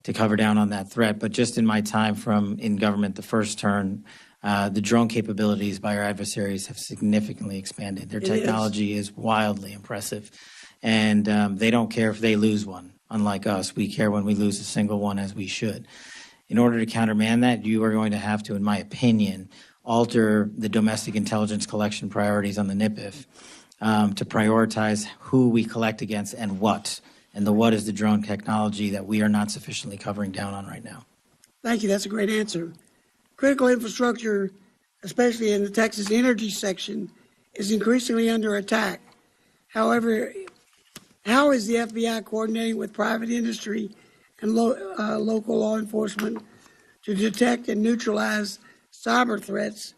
to cover down on that threat. But just in my time in government, the first term, the drone capabilities by our adversaries have significantly expanded. Their technology is wildly impressive, and they don't care if they lose one. Unlike us, we care when we lose a single one, as we should. In order to countermand that, you are going to have to, in my opinion, alter the domestic intelligence collection priorities on the NIPIF to prioritize who we collect against and what. And the what is the drone technology that we are not sufficiently covering down on right now. Thank you. That's a great answer. Critical infrastructure, especially in the Texas energy section, is increasingly under attack. However, how is the FBI coordinating with private industry and local law enforcement to detect and neutralize cyber threats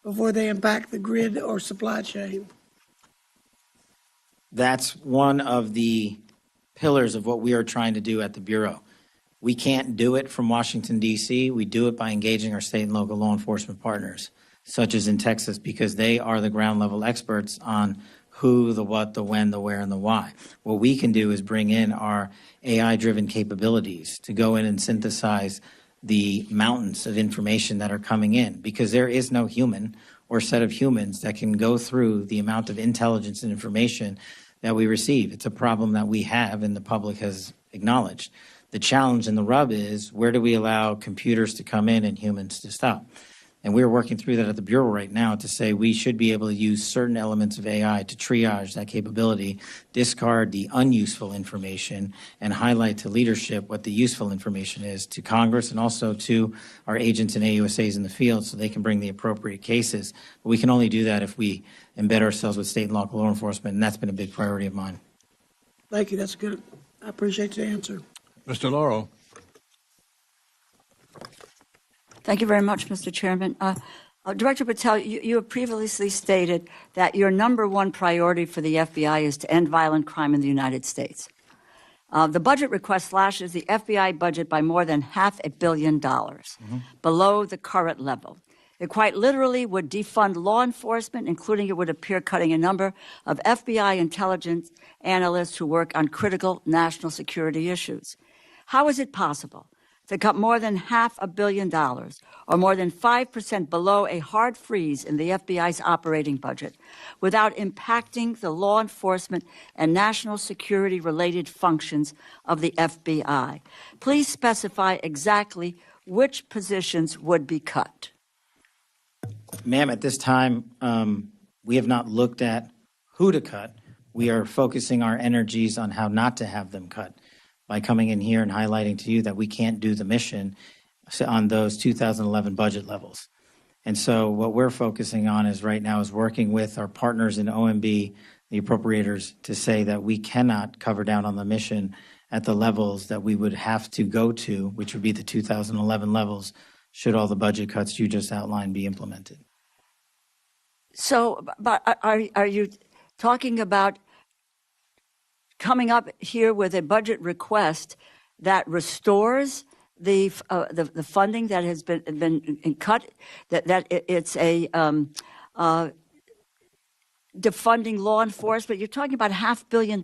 before they impact the grid or supply chain? That's one of the pillars of what we are trying to do at the Bureau. We can't do it from Washington, D.C. We do it by engaging our state and local law enforcement partners, such as in Texas, because they are the ground level experts on who, the what, the when, the where, and the why. What we can do is bring in our AI-driven capabilities to go in and synthesize the mountains of information that are coming in, because there is no human or set of humans that can go through the amount of intelligence and information that we receive. It's a problem that we have and the public has acknowledged. The challenge and the rub is, where do we allow computers to come in and humans to stop? And we're working through that at the Bureau right now to say we should be able to use certain elements of AI to triage that capability, discard the unuseful information, and highlight to leadership what the useful information is to Congress and also to our agents and AUSAs in the field so they can bring the appropriate cases. But we can only do that if we embed ourselves with state and local law enforcement, and that's been a big priority of mine. Thank you. That's good. I appreciate the answer. Mr. Lauro. Thank you very much, Mr. Chairman. Director Patel, you have previously stated that your number one priority for the FBI is to end violent crime in the United States. The budget request slashes the FBI budget by more than $500 million below the current level. It quite literally would defund law enforcement, including, it would appear, cutting a number of FBI intelligence analysts who work on critical national security issues. How is it possible to cut more than $500 million, or more than 5% below a hard freeze in the FBI's operating budget, without impacting the law enforcement and national security-related functions of the FBI? Please specify exactly which positions would be cut. Ma'am, at this time, we have not looked at who to cut. We are focusing our energies on how not to have them cut, by coming in here and highlighting to you that we can't do the mission on those 2011 budget levels. And so what we're focusing on is right now is working with our partners in OMB, the appropriators, to say that we cannot cover down on the mission at the levels that we would have to go to, which would be the 2011 levels, should all the budget cuts you just outlined be implemented. So, but are you talking about coming up here with a budget request that restores the funding that has been cut, that it's a defunding law enforcement? You're talking about $500 million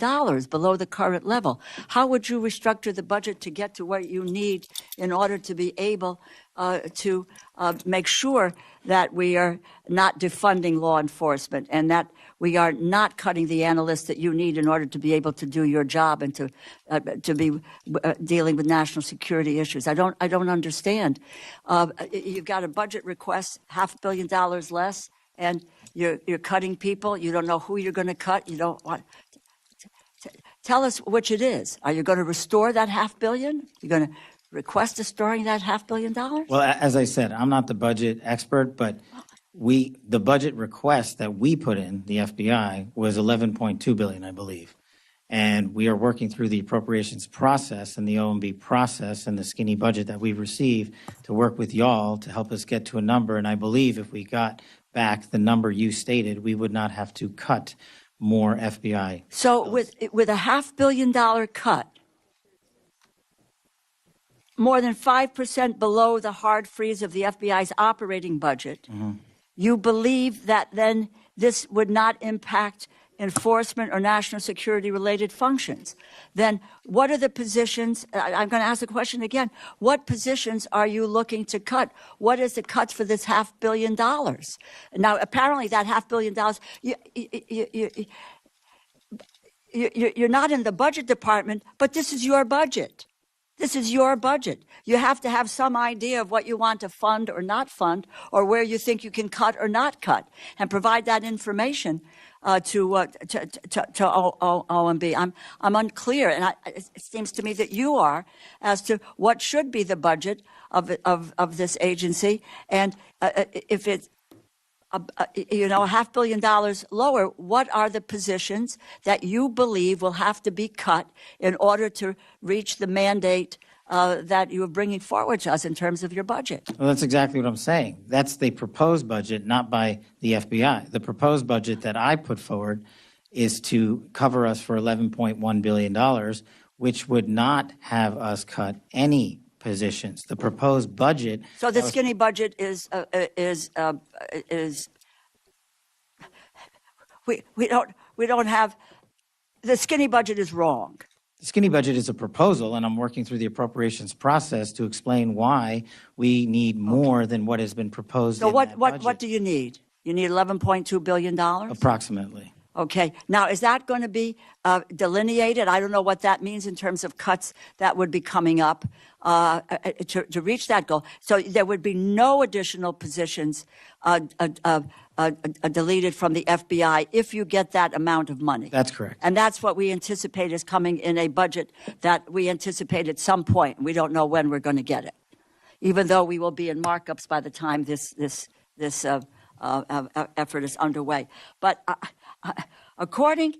below the current level. How would you restructure the budget to get to what you need in order to be able to make sure that we are not defunding law enforcement and that we are not cutting the analysts that you need in order to be able to do your job and to be dealing with national security issues? I don't understand. You've got a budget request, $500 million less, and you're cutting people. You don't know who you're going to cut. You don't want. Tell us which it is. Are you going to restore that $500 million? You're going to request restoring that $500 million? Well, as I said, I'm not the budget expert, but the budget request that we put in, the FBI, was $11.2 billion, I believe. And we are working through the appropriations process and the OMB process and the skinny budget that we've received to work with y'all to help us get to a number. And I believe if we got back the number you stated, we would not have to cut more FBI. So with a $500 million cut, more than 5% below the hard freeze of the FBI's operating budget, you believe that then this would not impact enforcement, or national security related functions. Then what are the positions? I'm going to ask the question again. What positions are you looking to cut? What is the cuts for this $500 million? Now, apparently that $500 million, you're not in the budget department, but this is your budget. This is your budget. You have to have some idea of what you want to fund or not fund, or where you think you can cut or not cut, and provide that information to OMB. I'm unclear, and it seems to me that you are, as to what should be the budget of this agency, and if it's $500 million lower, what are the positions that you believe will have to be cut in order to reach the mandate that you are bringing forward to us in terms of your budget? Well, that's exactly what I'm saying. That's the proposed budget, not by the FBI. The proposed budget that I put forward is to cover us for $11.1 billion, which would not have us cut any positions. The proposed budget. So the skinny budget is we don't have, the skinny budget is wrong. The skinny budget is a proposal, and I'm working through the appropriations process to explain why we need more than what has been proposed. So in that what budget. do you need? You need $11.2 billion? Approximately. Okay. Now, is that going to be delineated? I don't know what that means in terms of cuts that would be coming up to reach that goal. So there would be no additional positions deleted from the FBI if you get that amount of money. That's correct. And that's what we anticipate is coming in a budget that we anticipate at some point. We don't know when we're going to get it, even though we will be in markups by the time this effort is underway. But according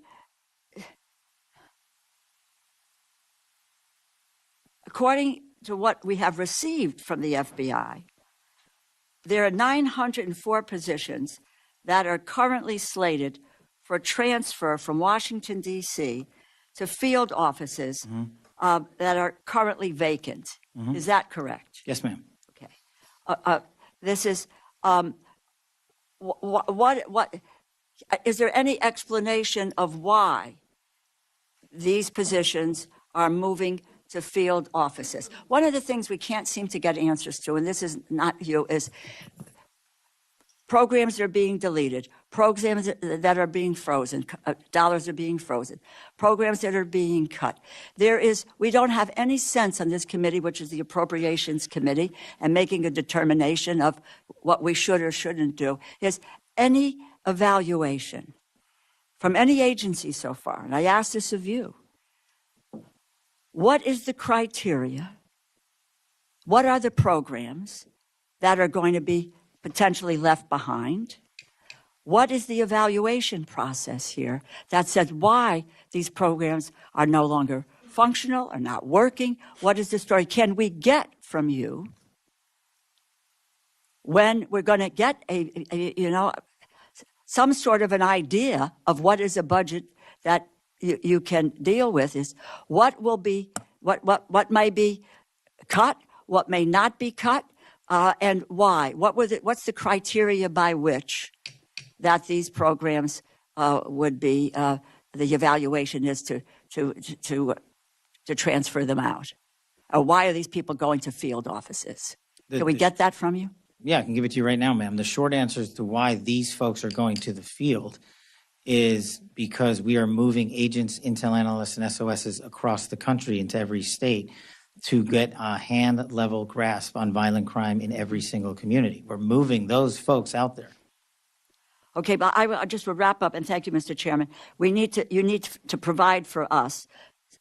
to what we have received from the FBI, there are 904 positions that are currently slated for transfer from Washington, D.C. to field offices that are currently vacant. Is that correct? Yes, ma'am. Okay. This is, what is there any explanation of why these positions are moving to field offices? One of the things we can't seem to get answers to, and this is not you, is programs that are being deleted, programs that are being frozen, dollars are being frozen, programs that are being cut. We don't have any sense on this committee, which is the Appropriations Committee, and making a determination of what we should or shouldn't do, is any evaluation from any agency so far, and I ask this of you, what is the criteria? What are the programs that are going to be potentially left behind? What is the evaluation process here that says why these programs are no longer functional, are not working? What is the story? Can we get from you when we're going to get some sort of an idea of what is a budget that you can deal with? Is what will be, what may be cut, what may not be cut, and why? What's the criteria by which that these programs would be, the evaluation is to transfer them out? Or why are these people going to field offices? Can we get that from you? Yeah, I can give it to you right now, ma'am. The short answer as to why these folks are going to the field is because we are moving agents, intel analysts, and SOSs across the country into every state to get a hand-level grasp on violent crime in every single community. We're moving those folks out there. Okay, but I just will wrap up, and thank you, Mr. Chairman. You need to provide for us,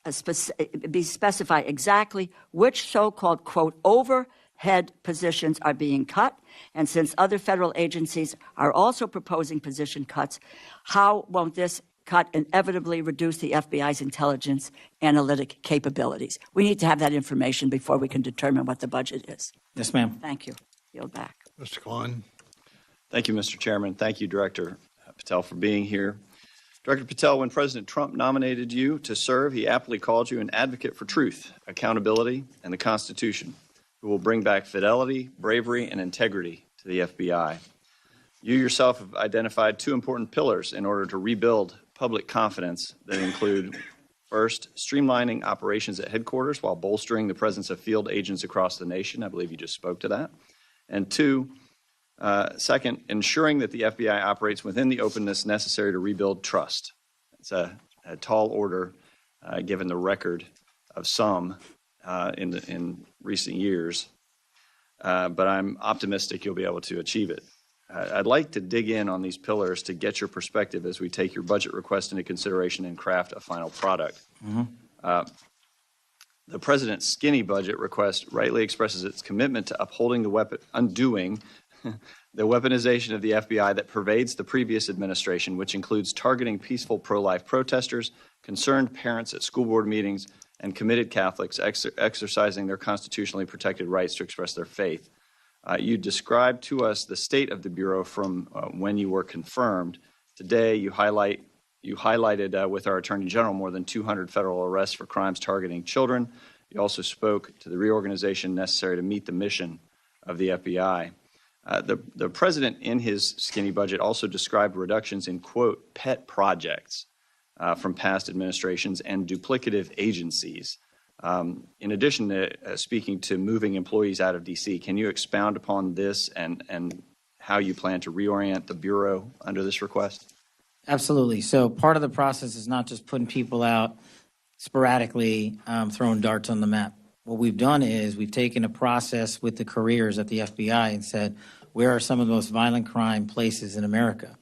specify exactly which so-called, quote, overhead positions are being cut, and since other federal agencies are also proposing position cuts, how won't this cut inevitably reduce the FBI's intelligence analytic capabilities? We need to have that information before we can determine what the budget is. Yes, ma'am. Thank you. Yield back. Mr. Klein. Thank you, Mr. Chairman. Thank you, Director Patel, for being here. Director Patel, when President Trump nominated you to serve, he aptly called you an advocate for truth, accountability, and the Constitution, who will bring back fidelity, bravery, and integrity to the FBI. You yourself have identified two important pillars in order to rebuild public confidence that include, first, streamlining operations at headquarters while bolstering the presence of field agents across the nation. I believe you just spoke to that. And two, second, ensuring that the FBI operates within the openness necessary to rebuild trust. It's a tall order given the record of some in recent years, but I'm optimistic you'll be able to achieve it. I'd like to dig in on these pillars to get your perspective as we take your budget request into consideration and craft a final product. The President's skinny budget request rightly expresses its commitment to upholding undoing the weaponization of the FBI that pervades the previous administration, which includes targeting peaceful pro-life protesters, concerned parents at school board meetings, and committed Catholics exercising their constitutionally protected rights to express their faith. You described to us the state of the Bureau from when you were confirmed. Today, you highlighted with our Attorney General more than 200 federal arrests for crimes targeting children. You also spoke to the reorganization necessary to meet the mission of the FBI. The President, in his skinny budget, also described reductions in, quote, pet projects from past administrations and duplicative agencies. In addition to speaking to moving employees out of D.C., can you expound upon this and how you plan to reorient the Bureau under this request? Absolutely. So part of the process is not just putting people out sporadically, throwing darts on the map. What we've done is we've taken a process with the careers at the FBI and said, where are some of the most violent crime places in America?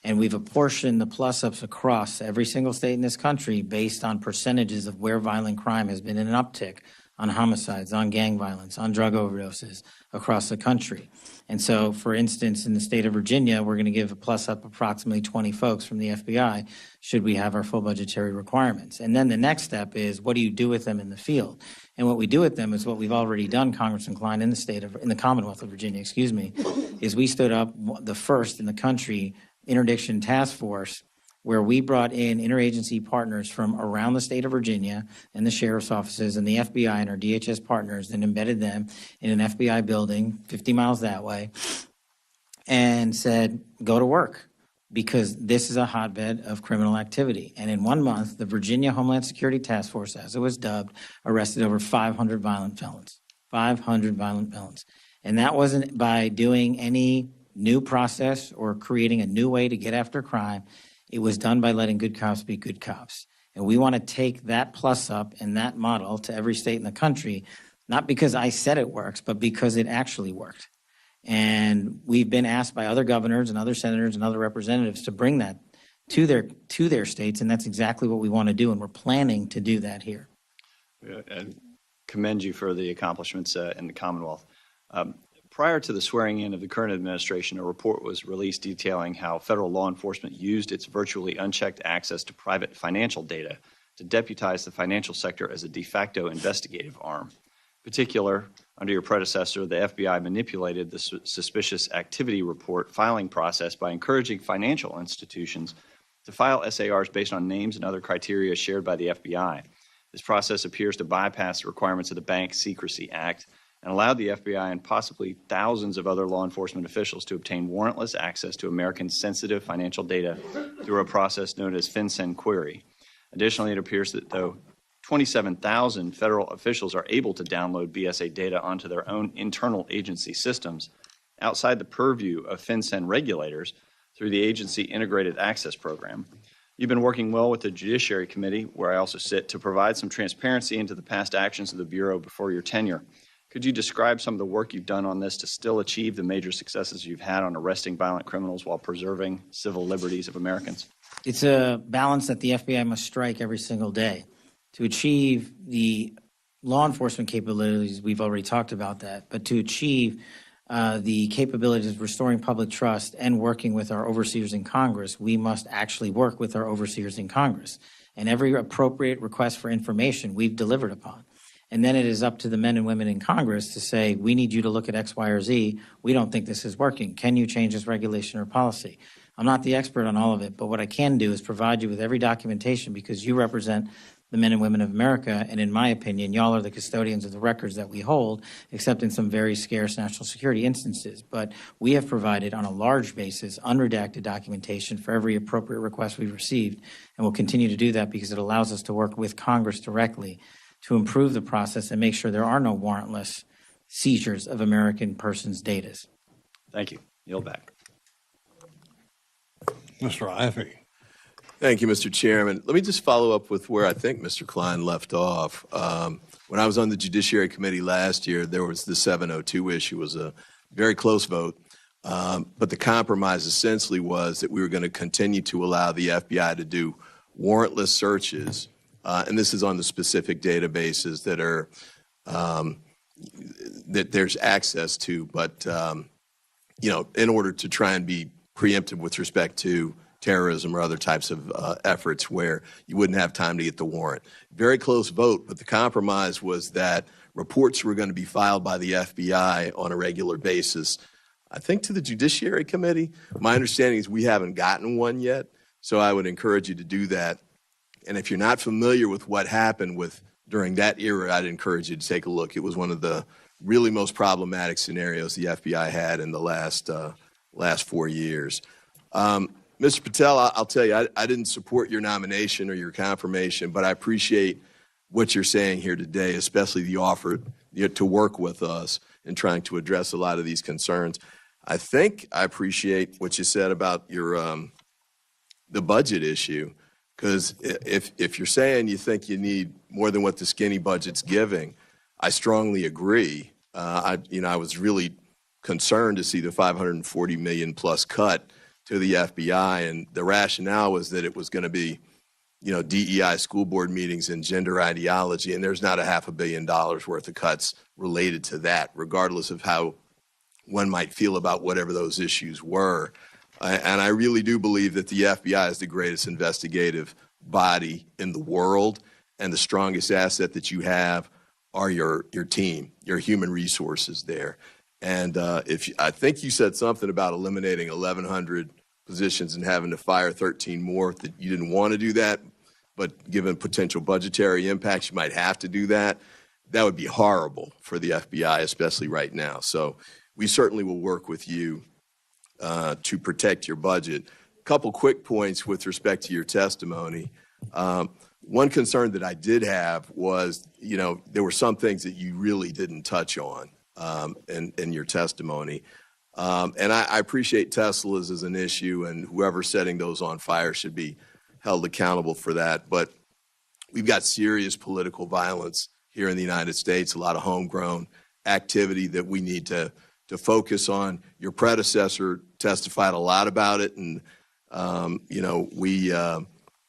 And we've apportioned the plus-ups across every single state in this country based on percentages of where violent crime has been in an uptick on homicides, on gang violence, on drug overdoses across the country. And so, for instance, in the state of Virginia, we're going to give a plus-up approximately 20 folks from the FBI should we have our full budgetary requirements. And then the next step is, what do you do with them in the field? And what we do with them is what we've already done, Congressman Klein, in the Commonwealth of Virginia, is we stood up the first in the country interdiction task force where we brought in interagency partners from around the state of Virginia and the sheriff's offices and the FBI and our DHS partners and embedded them in an FBI building 50 miles that way and said, go to work, because this is a hotbed of criminal activity. And in 1 month, the Virginia Homeland Security Task Force, as it was dubbed, arrested over 500 violent felons. 500 violent felons. And that wasn't by doing any new process or creating a new way to get after crime. It was done by letting good cops be good cops. And we want to take that plus up and that model to every state in the country, not because I said it works, but because it actually worked. And we've been asked by other governors and other senators and other representatives to bring that to their states, and that's exactly what we want to do, and we're planning to do that here. And commend you for the accomplishments in the Commonwealth. Prior to the swearing in of the current administration, a report was released detailing how federal law enforcement used its virtually unchecked access to private financial data to deputize the financial sector as a de facto investigative arm. In particular, under your predecessor, the FBI manipulated the suspicious activity report filing process by encouraging financial institutions to file SARs based on names and other criteria shared by the FBI. This process appears to bypass the requirements of the Bank Secrecy Act and allowed the FBI and possibly thousands of other law enforcement officials to obtain warrantless access to American sensitive financial data through a process known as FinCEN query. Additionally, it appears that though 27,000 federal officials are able to download BSA data onto their own internal agency systems outside the purview of FinCEN regulators through the agency integrated access program. You've been working well with the Judiciary Committee, where I also sit, to provide some transparency into the past actions of the Bureau before your tenure. Could you describe some of the work you've done on this to still achieve the major successes you've had on arresting violent criminals while preserving civil liberties of Americans? It's a balance that the FBI must strike every single day. To achieve the law enforcement capabilities, we've already talked about that, but to achieve the capabilities of restoring public trust and working with our overseers in Congress, we must actually work with our overseers in Congress. And every appropriate request for information we've delivered upon. And then it is up to the men and women in Congress to say, we need you to look at X, Y, or Z. We don't think this is working. Can you change this regulation or policy? I'm not the expert on all of it, but what I can do is provide you with every documentation, because you represent the men and women of America. And in my opinion, y'all are the custodians of the records that we hold, except in some very scarce national security instances. But we have provided on a large basis unredacted documentation for every appropriate request we've received, and we'll continue to do that because it allows us to work with Congress directly to improve the process and make sure there are no warrantless seizures of American persons' data. Thank you. Yield back. Mr. Ivey. Thank you, Mr. Chairman. Let me just follow up with where I think Mr. Klein left off. When I was on the Judiciary Committee last year, there was the 702 issue. It was a very close vote. But the compromise essentially was that we were going to continue to allow the FBI to do warrantless searches, and this is on the specific databases that are that there's access to, but in order to try and be preemptive with respect to terrorism or other types of efforts where you wouldn't have time to get the warrant. Very close vote, but the compromise was that reports were going to be filed by the FBI on a regular basis, I think, to the Judiciary Committee. My understanding is we haven't gotten one yet, so I would encourage you to do that. And if you're not familiar with what happened during that era, I'd encourage you to take a look. It was one of the really most problematic scenarios the FBI had in the last 4 years. Mr. Patel, I'll tell you, I didn't support your nomination or your confirmation, but I appreciate what you're saying here today, especially the offer to work with us in trying to address a lot of these concerns. I think I appreciate what you said about your the budget issue, because if you're saying you think you need more than what the skinny budget's giving, I strongly agree. I was really concerned to see the $540 million plus cut to the FBI, and the rationale was that it was going to be, DEI school board meetings and gender ideology, and there's not $500 million worth of cuts related to that, regardless of how one might feel about whatever those issues were. And I really do believe that the FBI is the greatest investigative body in the world, and the strongest asset that you have are your team, your human resources there. And I think you said something about eliminating 1,100 positions and having to fire 13 more, that you didn't want to do that, but given potential budgetary impacts, you might have to do that. That would be horrible for the FBI, especially right now. So we certainly will work with you to protect your budget. A couple quick points with respect to your testimony. One concern that I did have was, there were some things that you really didn't touch on in your testimony. And I appreciate Tesla's as an issue, and whoever's setting those on fire should be held accountable for that. But we've got serious political violence here in the United States, a lot of homegrown activity that we need to focus on. Your predecessor testified a lot about it, and, we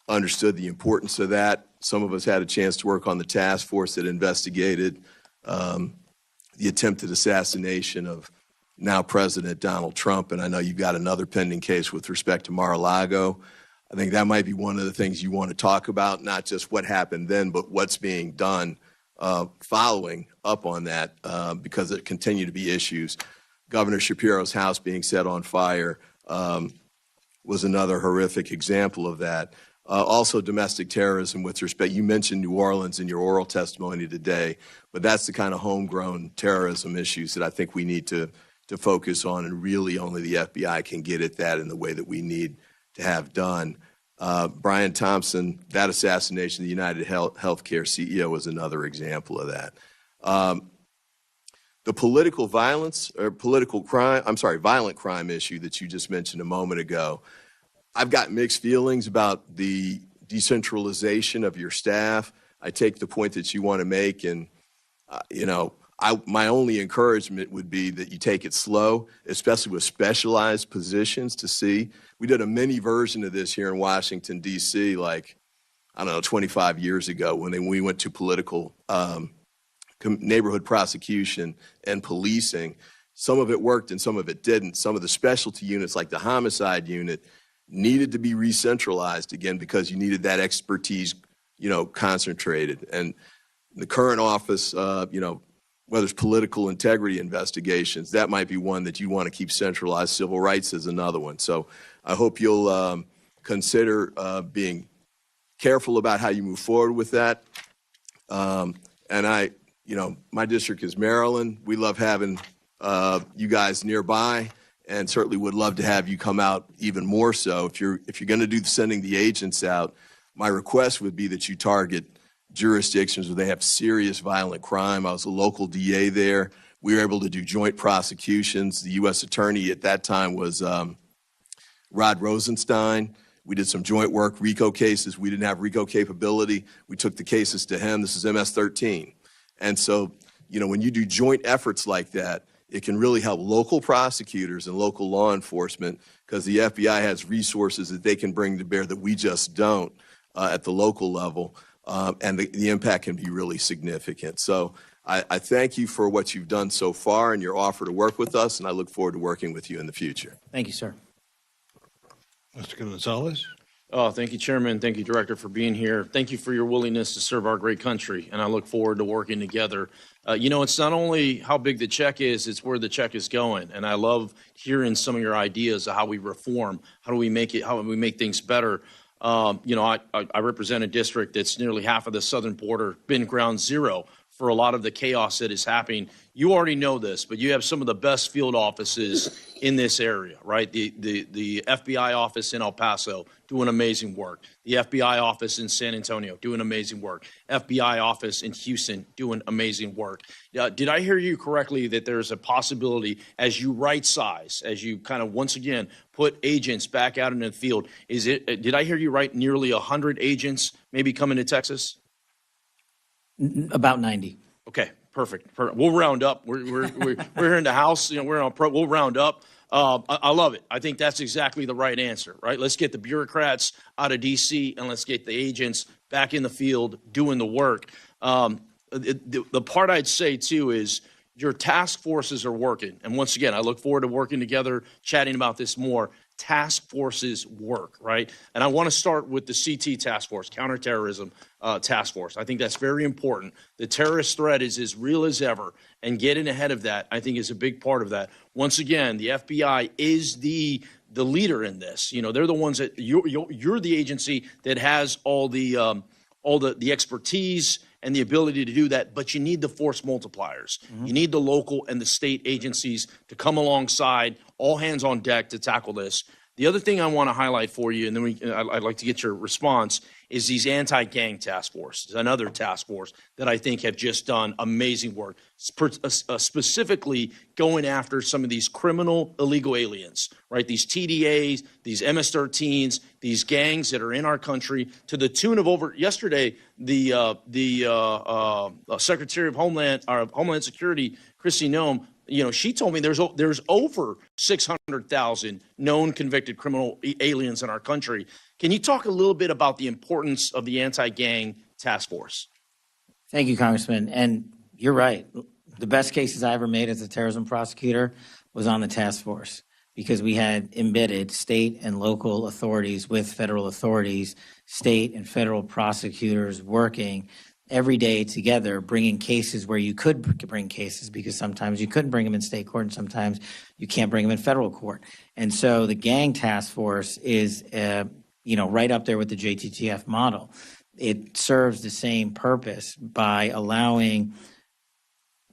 understood the importance of that. Some of us had a chance to work on the task force that investigated the attempted assassination of now President Donald Trump, and I know you've got another pending case with respect to Mar-a-Lago. I think that might be one of the things you want to talk about, not just what happened then, but what's being done following up on that, because there continue to be issues. Governor Shapiro's house being set on fire was another horrific example of that. Also domestic terrorism with respect, you mentioned New Orleans in your oral testimony today, but that's the kind of homegrown terrorism issues that I think we need to focus on, and really only the FBI can get at that in the way that we need to have done. Brian Thompson, that assassination of the United Healthcare CEO was another example of that. The political violence or violent crime issue that you just mentioned a moment ago, I've got mixed feelings about the decentralization of your staff. I take the point that you want to make, and my only encouragement would be that you take it slow, especially with specialized positions to see. We did a mini version of this here in Washington, D.C., 25 years ago when we went to political neighborhood prosecution and policing. Some of it worked and some of it didn't. Some of the specialty units, like the homicide unit, needed to be re-centralized again because you needed that expertise, concentrated. And the current office, whether it's political integrity investigations, that might be one that you want to keep centralized. Civil rights is another one. So I hope you'll consider being careful about how you move forward with that. And my district is Maryland. We love having you guys nearby, and certainly would love to have you come out even more so. If you're going to do sending the agents out, my request would be that you target jurisdictions where they have serious violent crime. I was a local DA there. We were able to do joint prosecutions. The U.S. attorney at that time was Rod Rosenstein. We did some joint work, RICO cases. We didn't have RICO capability. We took the cases to him. This is MS-13. And so, when you do joint efforts like that, it can really help local prosecutors and local law enforcement, because the FBI has resources that they can bring to bear that we just don't at the local level, and the impact can be really significant. So I thank you for what you've done so far and your offer to work with us, and I look forward to working with you in the future. Thank you, sir. Mr. Gonzalez. Oh, thank you, Chairman. Thank you, Director, for being here. Thank you for your willingness to serve our great country, and I look forward to working together. It's not only how big the check is, it's where the check is going, and I love hearing some of your ideas of how we reform, how we make things better. I represent a district that's nearly half of the southern border, been ground zero for a lot of the chaos that is happening. You already know this, but you have some of the best field offices in this area, right? The FBI office in El Paso doing amazing work. The FBI office in San Antonio doing amazing work. FBI office in Houston doing amazing work. Did I hear you correctly that there's a possibility as you right size, as you kind of once again put agents back out in the field, did I hear you right, nearly 100 agents maybe coming to Texas? About 90. Okay, perfect. We'll round up. We're here in the house. We're on pro. We'll round up. I love it. I think that's exactly the right answer, right? Let's get the bureaucrats out of D.C. and let's get the agents back in the field doing the work. The part I'd say too is your task forces are working, and once again, I look forward to working together, chatting about this more. Task forces work, right? And I want to start with the CT task force, counterterrorism task force. I think that's very important. The terrorist threat is as real as ever, and getting ahead of that, I think, is a big part of that. Once again, the FBI is the leader in this. They're the ones that you're the agency that has all the expertise and the ability to do that, but you need the force multipliers. Mm-hmm. You need the local and the state agencies to come alongside, all hands on deck to tackle this. The other thing I want to highlight for you, and then I'd like to get your response, is these anti-gang task forces, another task force that I think have just done amazing work, specifically going after some of these criminal illegal aliens, right? These TDAs, these MS-13s, these gangs that are in our country, to the tune of yesterday, the Secretary of Homeland Security, Kristi Noem, she told me there's over 600,000 known convicted criminal aliens in our country. Can you talk a little bit about the importance of the anti-gang task force? Thank you, Congressman. And you're right. The best cases I ever made as a terrorism prosecutor was on the task force, because we had embedded state and local authorities with federal authorities, state and federal prosecutors working every day together, bringing cases where you could bring cases, because sometimes you couldn't bring them in state court and sometimes you can't bring them in federal court. And so the gang task force is, right up there with the JTTF model. It serves the same purpose by allowing,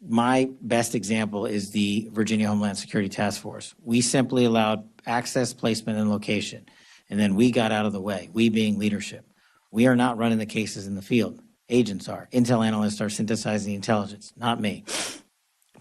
my best example is the Virginia Homeland Security Task Force. We simply allowed access, placement, and location, and then we got out of the way, we being leadership. We are not running the cases in the field. Agents are. Intel analysts are synthesizing the intelligence, not me.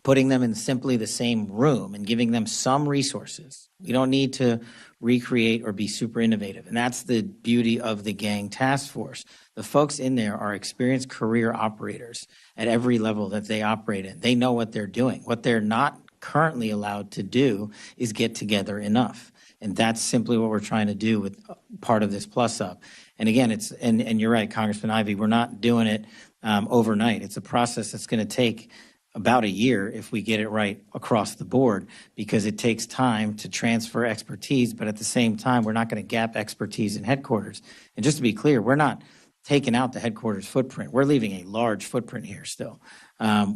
Putting them in simply the same room and giving them some resources. We don't need to recreate or be super innovative. And that's the beauty of the gang task force. The folks in there are experienced career operators at every level that they operate in. They know what they're doing. What they're not currently allowed to do is get together enough. And that's simply what we're trying to do with part of this plus up. And again, and you're right, Congressman Ivey, we're not doing it overnight. It's a process that's going to take about a year if we get it right across the board, because it takes time to transfer expertise, but at the same time, we're not going to gap expertise in headquarters. And just to be clear, we're not taking out the headquarters footprint. We're leaving a large footprint here still.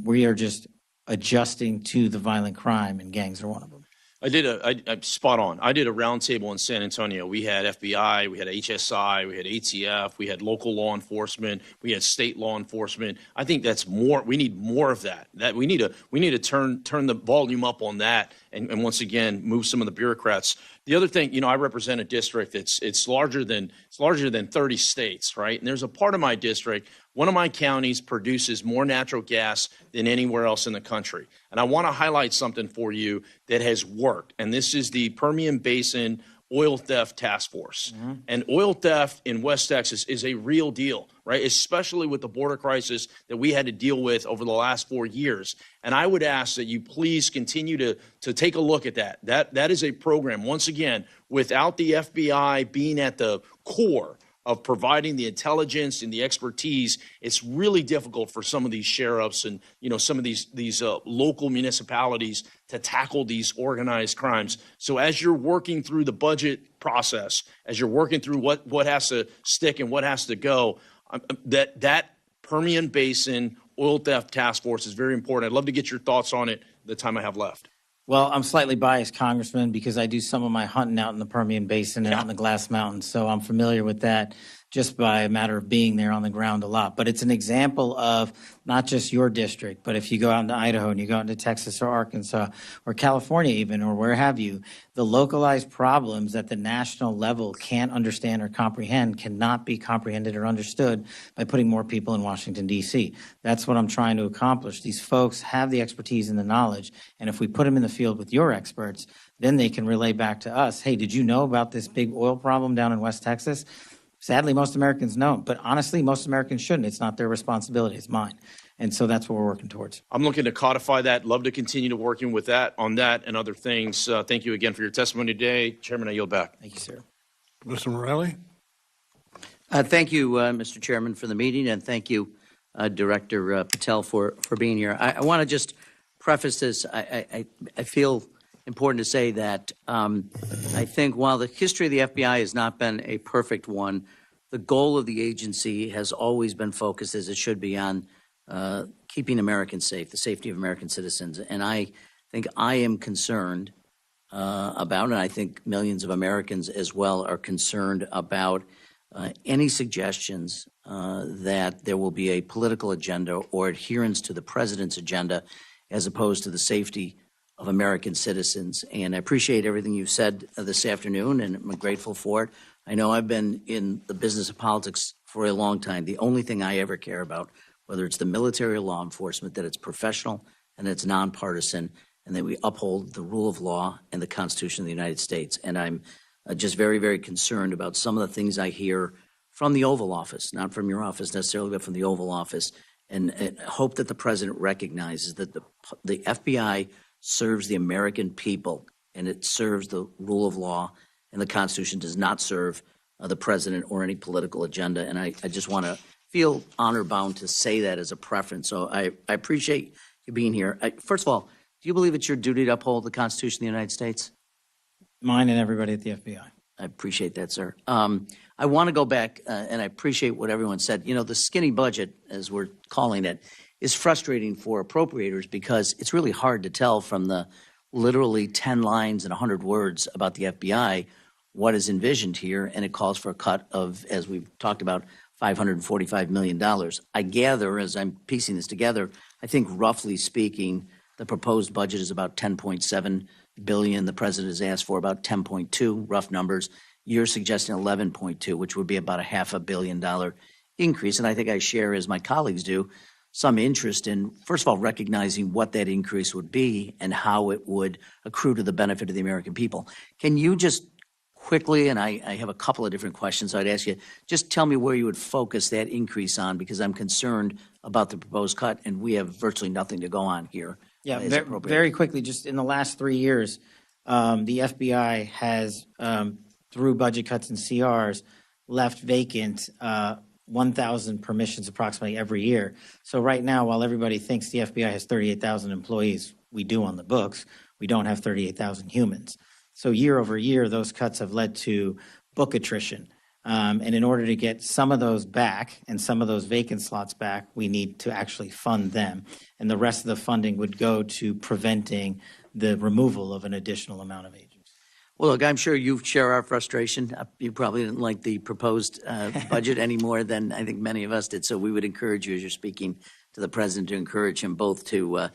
We are just adjusting to the violent crime, and gangs are one of them. I'm spot on. I did a roundtable in San Antonio. We had FBI, we had HSI, we had ATF, we had local law enforcement, we had state law enforcement. I think that's more. We need more of that. We need to turn the volume up on that, and once again move some of the bureaucrats. The other thing, I represent a district it's larger than 30 states, right? And there's a part of my district. One of my counties produces more natural gas than anywhere else in the country. And I want to highlight something for you that has worked. And this is the Permian Basin Oil Theft Task Force. Mm-hmm. And oil theft in West Texas is a real deal, right? Especially with the border crisis that we had to deal with over the last 4 years. And I would ask that you please continue to take a look at that. That is a program, once again, without the FBI being at the core of providing the intelligence and the expertise, it's really difficult for some of these sheriffs and some of these local municipalities to tackle these organized crimes. So as you're working through the budget process, as you're working through what has to stick and what has to go, that Permian Basin Oil Theft Task Force is very important. I'd love to get your thoughts on it the time I have left. Well, I'm slightly biased, Congressman, because I do some of my hunting out in the Permian Basin and out in the Glass Mountains, so I'm familiar with that just by a matter of being there on the ground a lot. But it's an example of not just your district, but if you go out into Idaho and you go out into Texas or Arkansas or California even, or where have you, the localized problems that the national level can't understand or comprehend cannot be comprehended or understood by putting more people in Washington, D.C. That's what I'm trying to accomplish. These folks have the expertise and the knowledge, and if we put them in the field with your experts, then they can relay back to us, hey, did you know about this big oil problem down in West Texas? Sadly, most Americans know, but honestly, most Americans shouldn't. It's not their responsibility. It's mine. And so that's what we're working towards. I'm looking to codify that. Love to continue to working with that on that and other things. Thank you again for your testimony today. Chairman, I yield back. Thank you, sir. Mr. Morelli? Thank you, Mr. Chairman, for the meeting, and thank you, Director Patel, for being here. I want to just preface this. I feel important to say that I think while the history of the FBI has not been a perfect one, the goal of the agency has always been focused, as it should be, on keeping Americans safe, the safety of American citizens. And I think I am concerned about, and I think millions of Americans as well are concerned about any suggestions that there will be a political agenda or adherence to the president's agenda as opposed to the safety of American citizens. And I appreciate everything you've said this afternoon, and I'm grateful for it. I know I've been in the business of politics for a long time. The only thing I ever care about, whether it's the military or law enforcement, that it's professional and it's nonpartisan, and that we uphold the rule of law and the Constitution of the United States. And I'm just very, very concerned about some of the things I hear from the Oval Office, not from your office necessarily, but from the Oval Office, and hope that the president recognizes that the FBI serves the American people, and it serves the rule of law, and the Constitution does not serve the president or any political agenda. And I just want to feel honor-bound to say that as a preference. So I appreciate you being here. First of all, do you believe it's your duty to uphold the Constitution of the United States? Mine and everybody at the FBI. I appreciate that, sir. I want to go back, and I appreciate what everyone said. The skinny budget, as we're calling it, is frustrating for appropriators because it's really hard to tell from the literally 10 lines and 100 words about the FBI what is envisioned here, and it calls for a cut of, as we've talked about, $545 million. I gather, as I'm piecing this together, I think roughly speaking, the proposed budget is about $10.7 billion. The president has asked for about 10.2, rough numbers. You're suggesting 11.2, which would be about a $500 million increase. And I think I share, as my colleagues do, some interest in, first of all, recognizing what that increase would be and how it would accrue to the benefit of the American people. Can you just quickly, and I have a couple of different questions I'd ask you, just tell me where you would focus that increase on, because I'm concerned about the proposed cut, and we have virtually nothing to go on here. Yeah, very quickly, just in the last 3 years, the FBI has, through budget cuts and CRs, left vacant 1,000 permissions approximately every year. So right now, while everybody thinks the FBI has 38,000 employees, we do on the books, we don't have 38,000 humans. So year over year, those cuts have led to book attrition. And in order to get some of those back and some of those vacant slots back, we need to actually fund them. And the rest of the funding would go to preventing the removal of an additional amount of agents. Well, look, I'm sure you share our frustration. You probably didn't like the proposed budget any more than I think many of us did. So we would encourage you, as you're speaking to the president, to encourage him both to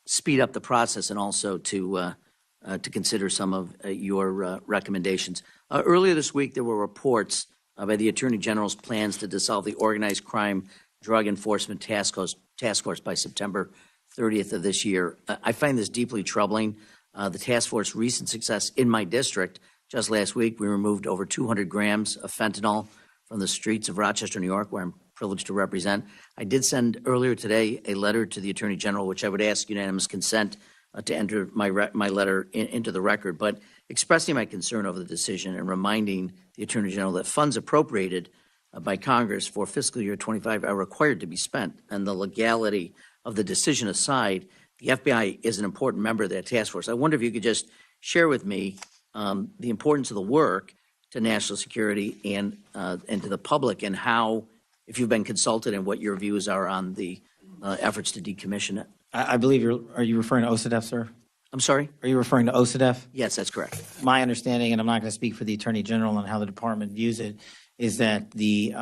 speed up the process and also to consider some of your recommendations. Earlier this week, there were reports by the Attorney General's plans to dissolve the Organized Crime Drug Enforcement Task Force by September 30th of this year. I find this deeply troubling. The task force's recent success in my district, just last week, we removed over 200 grams of fentanyl from the streets of Rochester, New York, where I'm privileged to represent. I did send earlier today a letter to the Attorney General, which I would ask unanimous consent to enter my letter into the record, but expressing my concern over the decision and reminding the Attorney General that funds appropriated by Congress for fiscal year 25 are required to be spent, and the legality of the decision aside, the FBI is an important member of that task force. I wonder if you could just share with me the importance of the work to national security and to the public, and how, if you've been consulted, and what your views are on the efforts to decommission it. I believe are you referring to OCDEF, sir? I'm sorry? Are you referring to OCDEF? Yes, that's correct. My understanding, and I'm not going to speak for the Attorney General on how the department views it, is that the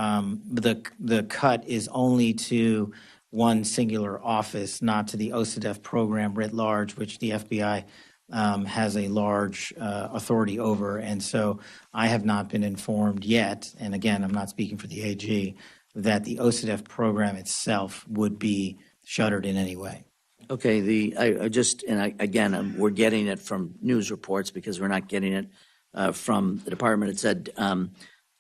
cut is only to one singular office, not to the OCDEF program writ large, which the FBI has a large authority over. And so I have not been informed yet, and again, I'm not speaking for the AG, that the OCDEF program itself would be shuttered in any way. Okay, we're getting it from news reports because we're not getting it from the department. It said a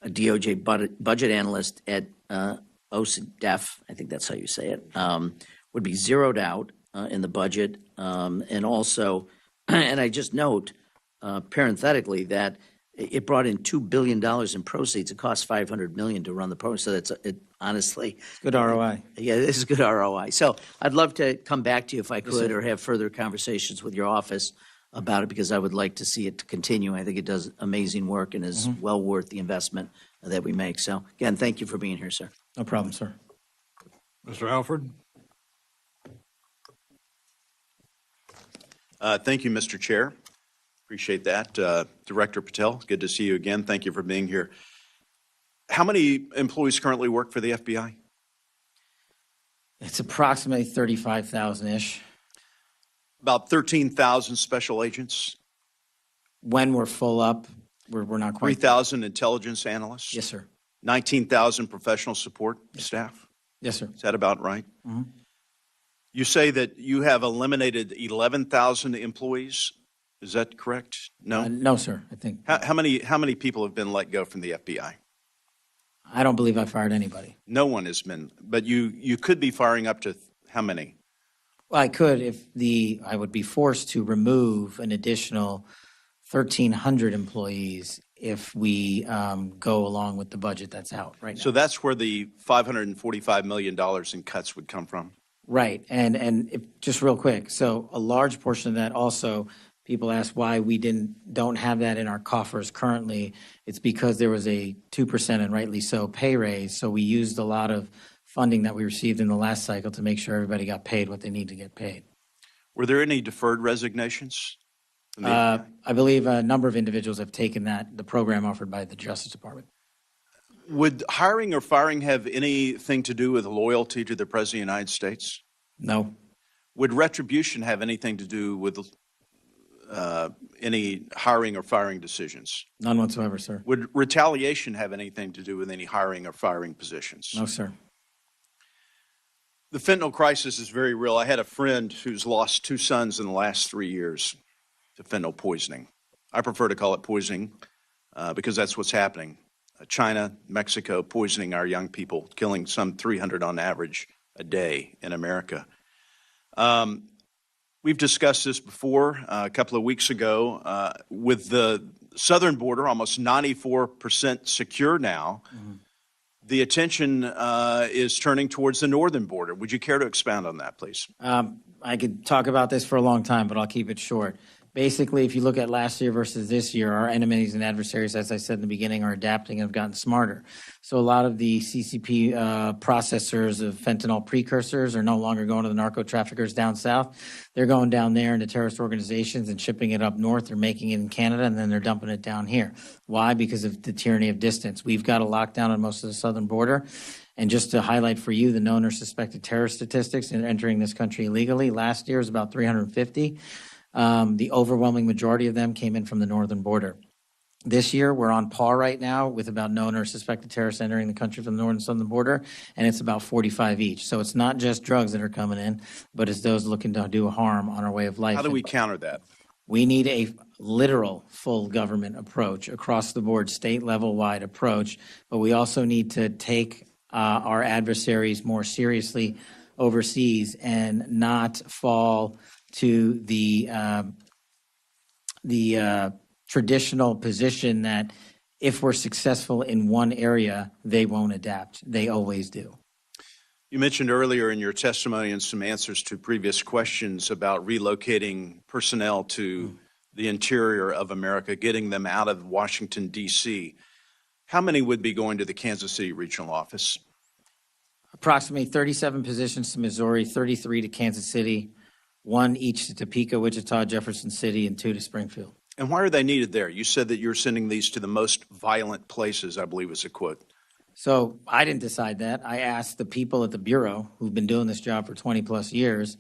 DOJ budget analyst at OCDEF, I think that's how you say it, would be zeroed out in the budget. And also, and I just note parenthetically that it brought in $2 billion in proceeds. It cost $500 million to run the program. So that's honestly good ROI. Yeah, this is good ROI. So I'd love to come back to you if I could, or have further conversations with your office about it, because I would like to see it continue. I think it does amazing work and is well worth the investment that we make. So again, thank you for being here, sir. No problem, sir. Mr. Alford? Thank you, Mr. Chair. Appreciate that. Director Patel, good to see you again. Thank you for being here. How many employees currently work for the FBI? It's approximately 35,000-ish. About 13,000 special agents? When we're full up, we're not quite. 3,000 intelligence analysts? Yes, sir. 19,000 professional support staff? Yes, sir. Is that about right? Mm-hmm. You say that you have eliminated 11,000 employees. Is that correct? No? No, sir. I think. How many people have been let go from the FBI? I don't believe I fired anybody. No one has been, but you could be firing up to how many? Well, I could I would be forced to remove an additional 1,300 employees if we go along with the budget that's out right now. So that's where the $545 million in cuts would come from? Right. And just real quick, so a large portion of that also, people ask why we don't have that in our coffers currently. It's because there was a 2%, and rightly so, pay raise. So we used a lot of funding that we received in the last cycle to make sure everybody got paid what they need to get paid. Were there any deferred resignations? I believe a number of individuals have taken the program offered by the Justice Department. Would hiring or firing have anything to do with loyalty to the President of the United States? No. Would retribution have anything to do with any hiring or firing decisions? None whatsoever, sir. Would retaliation have anything to do with any hiring or firing positions? No, sir. The fentanyl crisis is very real. I had a friend who's lost 2 sons in the last 3 years to fentanyl poisoning. I prefer to call it poisoning because that's what's happening. China, Mexico, poisoning our young people, killing some 300 on average a day in America. We've discussed this before a couple of weeks ago. With the southern border almost 94% secure now, the attention is turning towards the northern border. Would you care to expound on that, please? I could talk about this for a long time, but I'll keep it short. Basically, if you look at last year versus this year, our enemies and adversaries, as I said in the beginning, are adapting and have gotten smarter. So a lot of the CCP processors of fentanyl precursors are no longer going to the narco traffickers down south. They're going down there into terrorist organizations and shipping it up north. They're making it in Canada, and then they're dumping it down here. Why? Because of the tyranny of distance. We've got a lockdown on most of the southern border. And just to highlight for you the known or suspected terrorist statistics in entering this country illegally, last year was about 350. The overwhelming majority of them came in from the northern border. This year, we're on par right now with about known or suspected terrorists entering the country from the northern and southern border, and it's about 45 each. So it's not just drugs that are coming in, but it's those looking to do harm on our way of life. How do we counter that? We need a literal full government approach, across the board, state level wide approach, but we also need to take our adversaries more seriously overseas and not fall to the traditional position that if we're successful in one area, they won't adapt. They always do. You mentioned earlier in your testimony and some answers to previous questions about relocating personnel to the interior of America, getting them out of Washington, D.C. How many would be going to the Kansas City regional office? Approximately 37 positions to Missouri, 33 to Kansas City, 1 each to Topeka, Wichita, Jefferson City, and 2 to Springfield. And why are they needed there? You said that you're sending these to the most violent places, I believe was a quote. So I didn't decide that. I asked the people at the Bureau who've been doing this job for 20 plus years,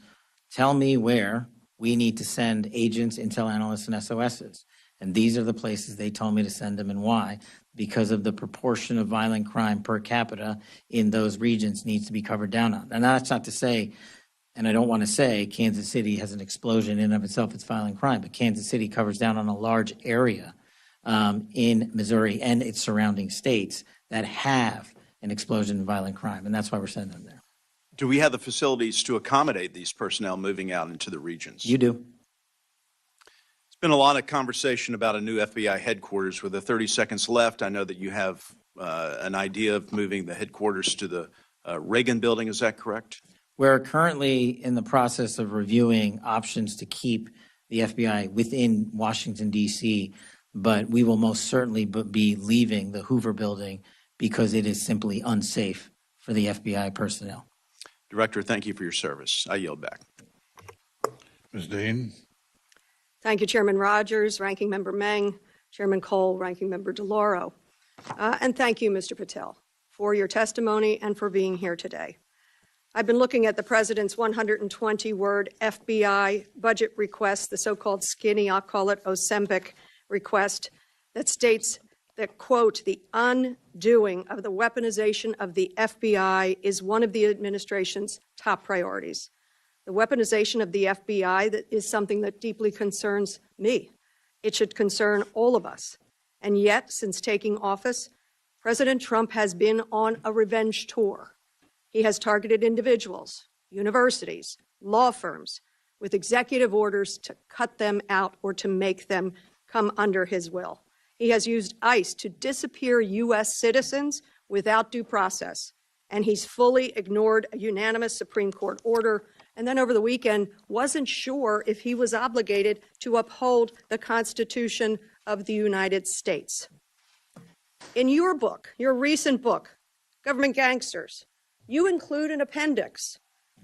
tell me where we need to send agents, intel analysts, and SOSs. And these are the places they told me to send them and why. Because of the proportion of violent crime per capita in those regions needs to be covered down on. And that's not to say, and I don't want to say Kansas City has an explosion in and of itself, it's violent crime, but Kansas City covers down on a large area in Missouri and its surrounding states that have an explosion in violent crime, and that's why we're sending them there. Do we have the facilities to accommodate these personnel moving out into the regions? You do. There's been a lot of conversation about a new FBI headquarters. With the 30 seconds left, I know that you have an idea of moving the headquarters to the Reagan building. Is that correct? We're currently in the process of reviewing options to keep the FBI within Washington, D.C., but we will most certainly be leaving the Hoover building because it is simply unsafe for the FBI personnel. Director, thank you for your service. I yield back. Ms. Dean. Thank you, Chairman Rogers, Ranking Member Meng, Chairman Cole, Ranking Member DeLauro. And thank you, Mr. Patel, for your testimony and for being here today. I've been looking at the President's 120-word FBI budget request, the so-called skinny, I'll call it Ozempic request, that states that, quote, the undoing of the weaponization of the FBI is one of the administration's top priorities. The weaponization of the FBI that is something that deeply concerns me. It should concern all of us. And yet, since taking office, President Trump has been on a revenge tour. He has targeted individuals, universities, law firms, with executive orders to cut them out or to make them come under his will. He has used ICE to disappear U.S. citizens without due process, and he's fully ignored a unanimous Supreme Court order, and then over the weekend wasn't sure if he was obligated to uphold the Constitution of the United States. In your book, your recent book, Government Gangsters, you include an appendix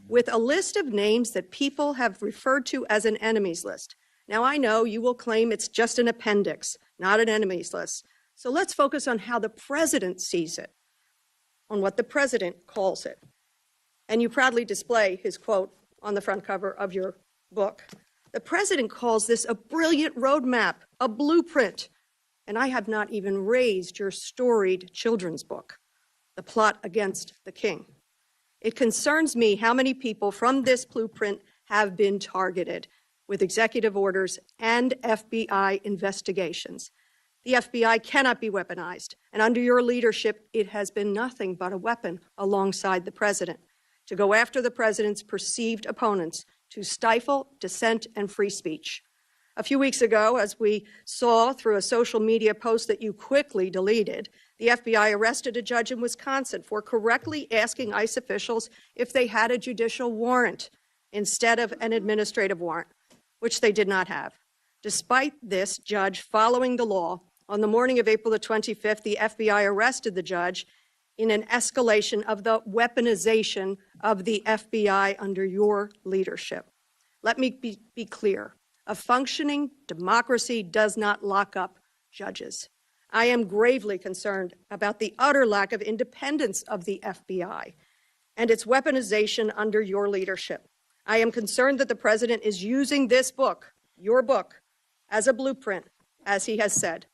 with a list of names that people have referred to as an enemies list. Now, I know you will claim it's just an appendix, not an enemies list. So let's focus on how the president sees it, on what the president calls it. And you proudly display his quote on the front cover of your book. The president calls this a brilliant roadmap, a blueprint. And I have not even raised your storied children's book, The Plot Against the King. It concerns me how many people from this blueprint have been targeted with executive orders and FBI investigations. The FBI cannot be weaponized, and under your leadership, it has been nothing but a weapon alongside the president to go after the president's perceived opponents, to stifle dissent and free speech. A few weeks ago, as we saw through a social media post that you quickly deleted, the FBI arrested a judge in Wisconsin for correctly asking ICE officials if they had a judicial warrant instead of an administrative warrant, which they did not have. Despite this judge following the law, on the morning of April the 25th, the FBI arrested the judge in an escalation of the weaponization of the FBI under your leadership. Let me be clear. A functioning democracy does not lock up judges. I am gravely concerned about the utter lack of independence of the FBI and its weaponization under your leadership. I am concerned that the president is using this book, your book, as a blueprint, as he has said.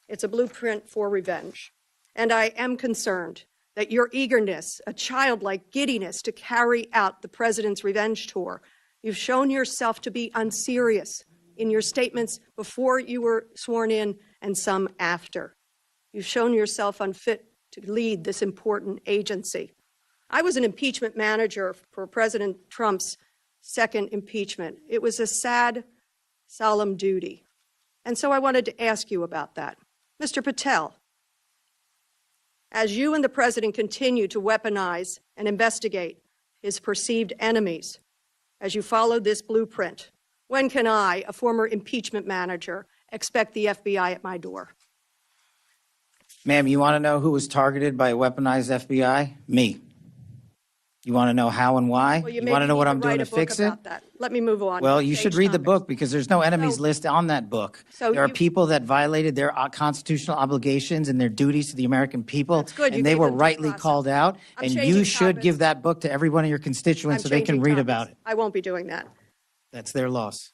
It's a blueprint for revenge. And I am concerned that your eagerness, a childlike giddiness to carry out the president's revenge tour, you've shown yourself to be unserious in your statements before you were sworn in and some after. You've shown yourself unfit to lead this important agency. I was an impeachment manager for President Trump's second impeachment. It was a sad, solemn duty. And so I wanted to ask you about that. Mr. Patel, as you and the president continue to weaponize and investigate his perceived enemies, as you follow this blueprint, when can I, a former impeachment manager, expect the FBI at my door? Ma'am, you want to know who was targeted by a weaponized FBI? Me. You want to know how and why? Well, you want to know what I'm doing to fix it? That. Let me move on. Well, you should Change read the topics. book because there's no enemies list on that book. So there are you- people that violated their constitutional obligations and their duties to the American people. That's good. You And they gave were them due rightly process. called out. I'm And you changing should topics. give that book to every one of your constituents so they can changing read topics. about it. I won't be doing that. That's their loss.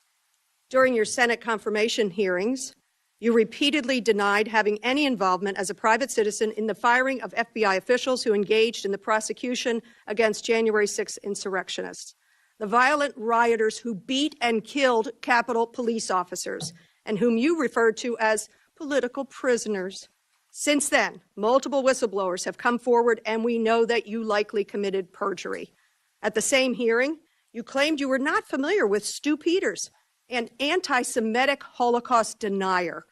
During your Senate confirmation hearings, you repeatedly denied having any involvement as a private citizen in the firing of FBI officials who engaged in the prosecution against January 6 insurrectionists, the violent rioters who beat and killed Capitol police officers, and whom you referred to as political prisoners. Since then, multiple whistleblowers have come forward, and we know that you likely committed perjury. At the same hearing, you claimed you were not familiar with Stu Peters, an anti-Semitic Holocaust denier,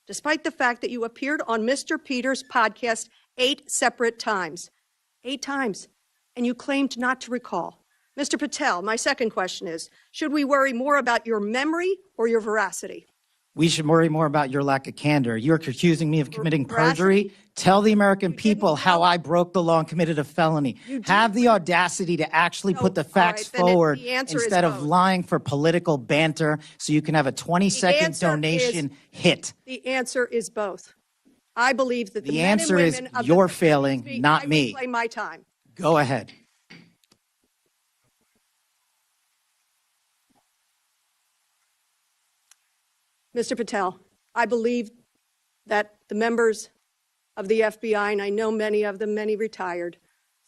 despite the fact that you appeared on Mr. Peters' podcast 8 separate times. 8 times. And you claimed not to recall. Mr. Patel, my second question is, should we worry more about your memory or your veracity? We should worry more about your lack of candor. You're accusing me of committing Veracity? perjury. Tell the American You people didn't how know. I broke the law and committed a felony. You did. Have the audacity to actually No, put the all facts right, then forward the answer is instead of both. lying for political banter so you can have a 20-second answer donation hit. The answer is both. I believe that the The men and answer is women of you're the failing, not I me. reclaim my time. Go ahead. Mr. Patel, I believe that the members of the FBI, and I know many of them, many retired,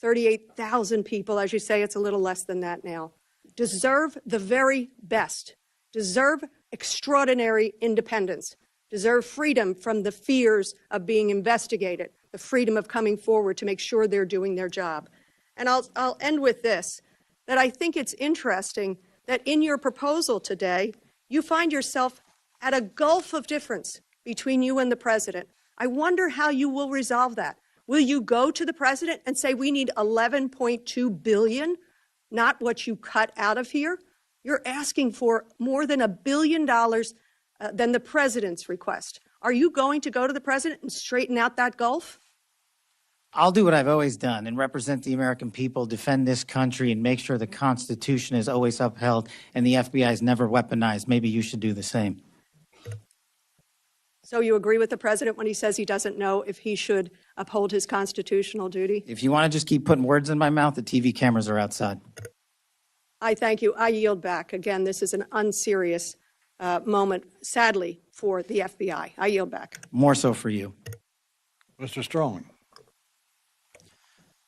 38,000 people, as you say, it's a little less than that now, deserve the very best, deserve extraordinary independence, deserve freedom from the fears of being investigated, the freedom of coming forward to make sure they're doing their job. And I'll end with this, that I think it's interesting that in your proposal today, you find yourself at a gulf of difference between you and the president. I wonder how you will resolve that. Will you go to the president and say, we need $11.2 billion, not what you cut out of here? You're asking for more than $1 billion than the president's request. Are you going to go to the president and straighten out that gulf? I'll do what I've always done and represent the American people, defend this country, and make sure the Constitution is always upheld and the FBI is never weaponized. Maybe you should do the same. So you agree with the president when he says he doesn't know if he should uphold his constitutional duty? If you want to just keep putting words in my mouth, the TV cameras are outside. I thank you. I yield back. Again, this is an unserious moment, sadly, for the FBI. I yield back. More so for you. Mr. Strong.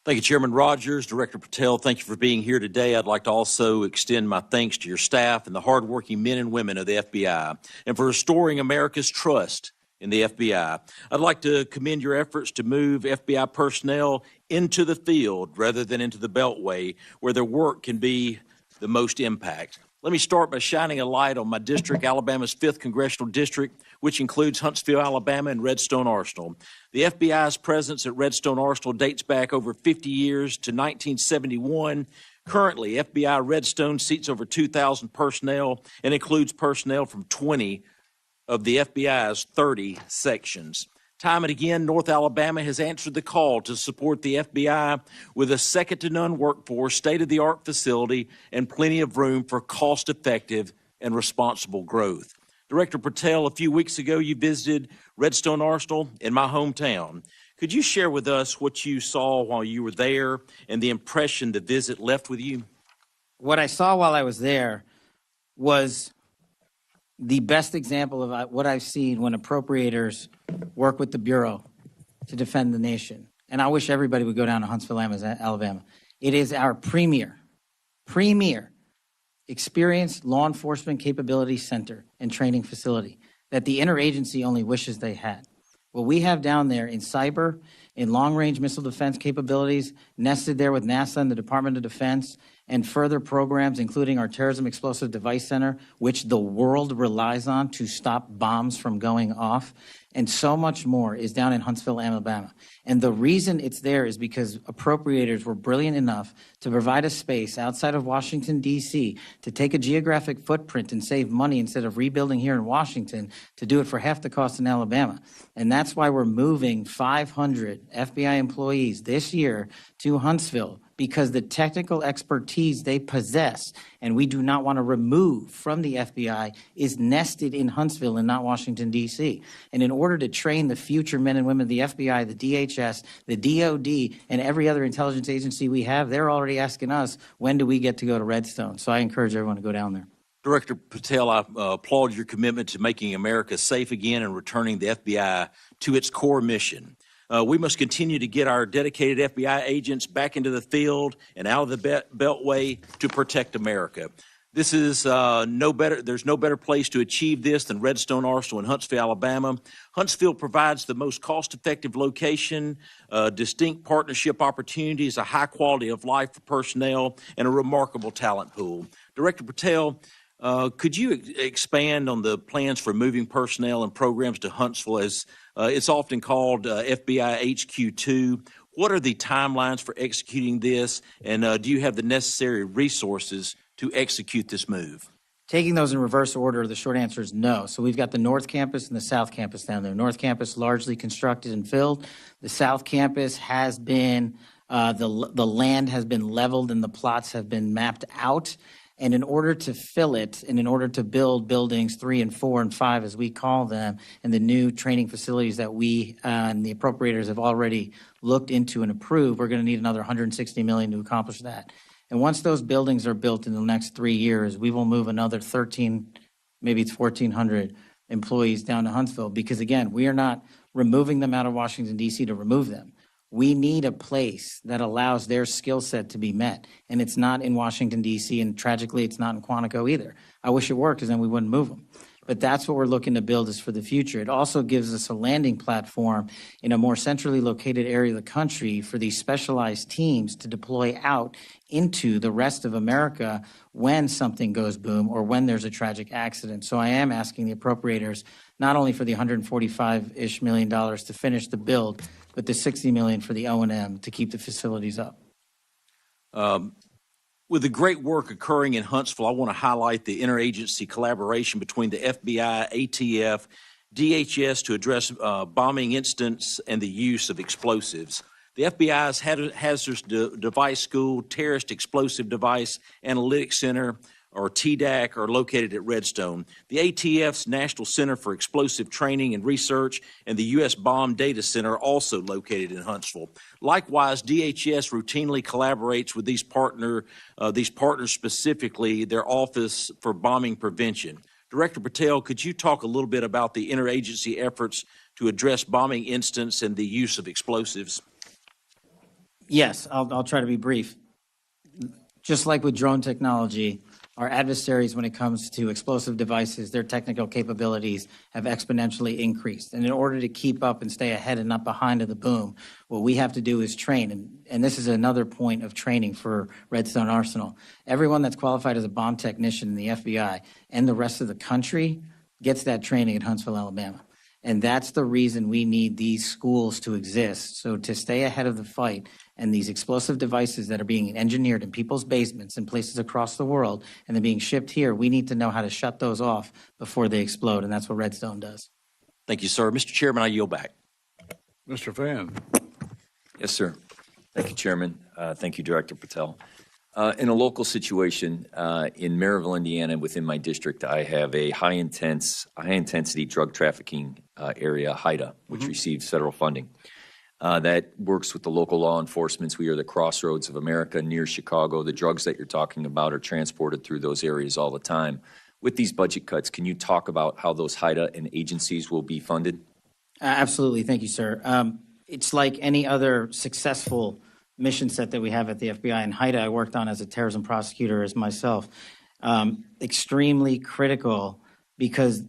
Thank you, Chairman Rogers. Director Patel, thank you for being here today. I'd like to also extend my thanks to your staff and the hardworking men and women of the FBI and for restoring America's trust in the FBI. I'd like to commend your efforts to move FBI personnel into the field rather than into the Beltway, where their work can be the most impact. Let me start by shining a light on my district, Alabama's 5th Congressional District, which includes Huntsville, Alabama, and Redstone Arsenal. The FBI's presence at Redstone Arsenal dates back over 50 years to 1971. Currently, FBI Redstone seats over 2,000 personnel and includes personnel from 20 of the FBI's 30 sections. Time and again, North Alabama has answered the call to support the FBI with a second-to-none workforce, state-of-the-art facility, and plenty of room for cost-effective and responsible growth. Director Patel, a few weeks ago, you visited Redstone Arsenal in my hometown. Could you share with us what you saw while you were there and the impression the visit left with you? What I saw while I was there was the best example of what I've seen when appropriators work with the Bureau to defend the nation. And I wish everybody would go down to Huntsville, Alabama. It is our premier experienced law enforcement capability center and training facility that the interagency only wishes they had. What we have down there in cyber, in long-range missile defense capabilities, nested there with NASA and the Department of Defense, and further programs, including our Terrorism Explosive Device Center, which the world relies on to stop bombs from going off, and so much more is down in Huntsville, Alabama. And the reason it's there is because appropriators were brilliant enough to provide a space outside of Washington, D.C., to take a geographic footprint and save money instead of rebuilding here in Washington, to do it for half the cost in Alabama. And that's why we're moving 500 FBI employees this year to Huntsville, because the technical expertise they possess, and we do not want to remove from the FBI, is nested in Huntsville and not Washington, D.C. And in order to train the future men and women of the FBI, the DHS, the DOD, and every other intelligence agency we have, they're already asking us, when do we get to go to Redstone? So I encourage everyone to go down there. Director Patel, I applaud your commitment to making America safe again and returning the FBI to its core mission. We must continue to get our dedicated FBI agents back into the field and out of the beltway to protect America. This is there's no better place to achieve this than Redstone Arsenal in Huntsville, Alabama. Huntsville provides the most cost-effective location, distinct partnership opportunities, a high quality of life for personnel, and a remarkable talent pool. Director Patel, could you expand on the plans for moving personnel and programs to Huntsville, as it's often called FBI HQ2? What are the timelines for executing this, and do you have the necessary resources to execute this move? Taking those in reverse order, the short answer is no. So we've got the North Campus and the South Campus down there. North Campus largely constructed and filled. The South Campus has been, the land has been leveled and the plots have been mapped out. And in order to fill it, and in order to build buildings 3 and 4 and 5, as we call them, and the new training facilities that we and the appropriators have already looked into and approved, we're going to need another $160 million to accomplish that. And once those buildings are built in the next 3 years, we will move another 13, maybe it's 1,400 employees down to Huntsville, because again, we are not removing them out of Washington, D.C. to remove them. We need a place that allows their skill set to be met. And it's not in Washington, D.C., and tragically, it's not in Quantico either. I wish it were, because then we wouldn't move them. But that's what we're looking to build is for the future. It also gives us a landing platform in a more centrally located area of the country for these specialized teams to deploy out into the rest of America when something goes boom or when there's a tragic accident. So I am asking the appropriators not only for the $145-ish million to finish the build, but the $60 million for the O&M to keep the facilities up. With the great work occurring in Huntsville, I want to highlight the interagency collaboration between the FBI, ATF, DHS to address bombing incidents and the use of explosives. The FBI's Hazardous Device School, Terrorist Explosive Device Analytics Center, or TDAC, are located at Redstone. The ATF's National Center for Explosive Training and Research and the U.S. Bomb Data Center are also located in Huntsville. Likewise, DHS routinely collaborates with these partners, specifically their Office for Bombing Prevention. Director Patel, could you talk a little bit about the interagency efforts to address bombing incidents and the use of explosives? Yes, I'll try to be brief. Just like with drone technology, our adversaries, when it comes to explosive devices, their technical capabilities have exponentially increased. And in order to keep up and stay ahead and not behind of the boom, what we have to do is train. And this is another point of training for Redstone Arsenal. Everyone that's qualified as a bomb technician in the FBI and the rest of the country gets that training at Huntsville, Alabama. And that's the reason we need these schools to exist. So to stay ahead of the fight And these explosive devices that are being engineered in people's basements in places across the world and they're being shipped here, we need to know how to shut those off before they explode, and that's what Redstone does. Thank you, sir. Mr. Chairman, I yield back. Mr. Fan. Yes, sir. Thank you, Chairman. Thank you, Director Patel. In a local situation in Maryville, Indiana, within my district, I have a high-intensity drug trafficking area, HIDA, which receives federal funding. That works with the local law enforcement. We are the crossroads of America near Chicago. The drugs that you're talking about are transported through those areas all the time. With these budget cuts, can you talk about how those HIDA and agencies will be funded? Absolutely. Thank you, sir. It's like any other successful mission set that we have at the FBI. And HIDA, I worked on as a terrorism prosecutor as myself. Extremely critical because,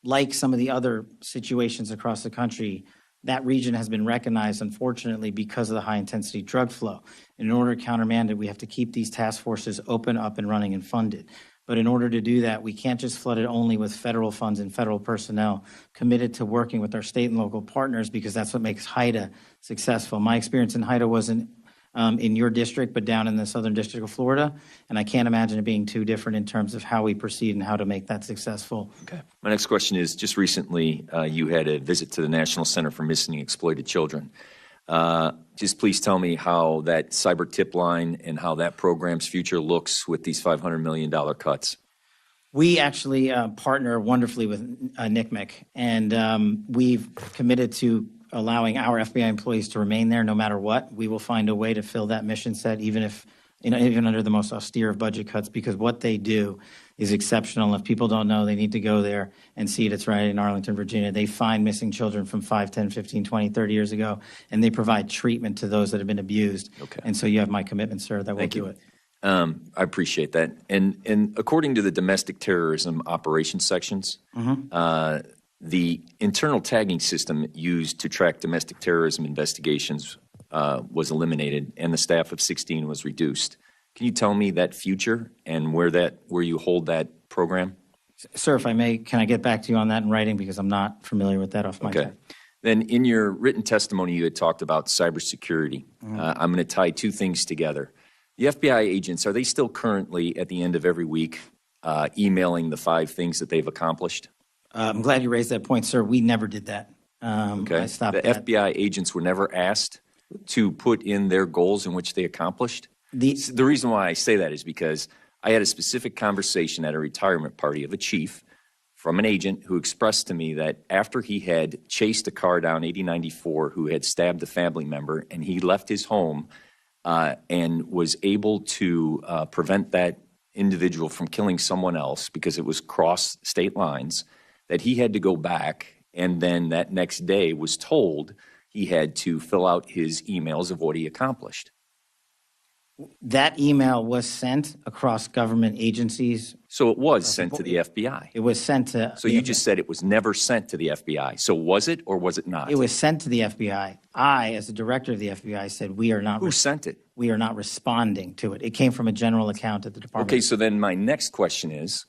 like some of the other situations across the country, that region has been recognized, unfortunately, because of the high-intensity drug flow. In order to countermand it, we have to keep these task forces open, up and running, and funded. But in order to do that, we can't just flood it only with federal funds and federal personnel committed to working with our state and local partners, because that's what makes HIDA successful. My experience in HIDA wasn't in your district, but down in the Southern District of Florida, and I can't imagine it being too different in terms of how we proceed and how to make that successful. Okay. My next question is, just recently you had a visit to the National Center for Missing and Exploited Children. Just please tell me how that cyber tip line and how that program's future looks with these $500 million cuts. We actually partner wonderfully with NCMEC, and we've committed to allowing our FBI employees to remain there no matter what. We will find a way to fill that mission set, even if, even under the most austere of budget cuts, because what they do is exceptional. If people don't know, they need to go there and see it. It's right in Arlington, Virginia. They find missing children from 5, 10, 15, 20, 30 years ago, and they provide treatment to those that have been abused. Okay. And so you have my commitment, sir, that we'll do it. I appreciate that. And according to the domestic terrorism operations sections, the internal tagging system used to track domestic terrorism investigations was eliminated, and the staff of 16 was reduced. Can you tell me that future and where you hold that program? Sir, if I may, can I get back to you on that in writing, because I'm not familiar with that off my Okay. head. Then in your written testimony, you had talked about cybersecurity. I'm going to tie two things together. The FBI agents, are they still currently at the end of every week emailing the 5 things that they've accomplished? I'm glad you raised that point, sir. We never did that. Okay. I stopped The that. FBI agents were never asked to put in their goals in which they accomplished? The reason why I say that is because I had a specific conversation at a retirement party of a chief from an agent who expressed to me that after he had chased a car down 8094 who had stabbed a family member, and he left his home and was able to prevent that individual from killing someone else because it was cross state lines, that he had to go back, and then that next day was told he had to fill out his emails of what he accomplished. That email was sent across government agencies. So it was sent to the FBI. It was sent to. So you just said it was never sent to the FBI. So was it or was it not? It was sent to the FBI. I, as the director of the FBI, said we are not. Who sent it? We are not responding to it. It came from a general account at the department. Okay, so then my next question is,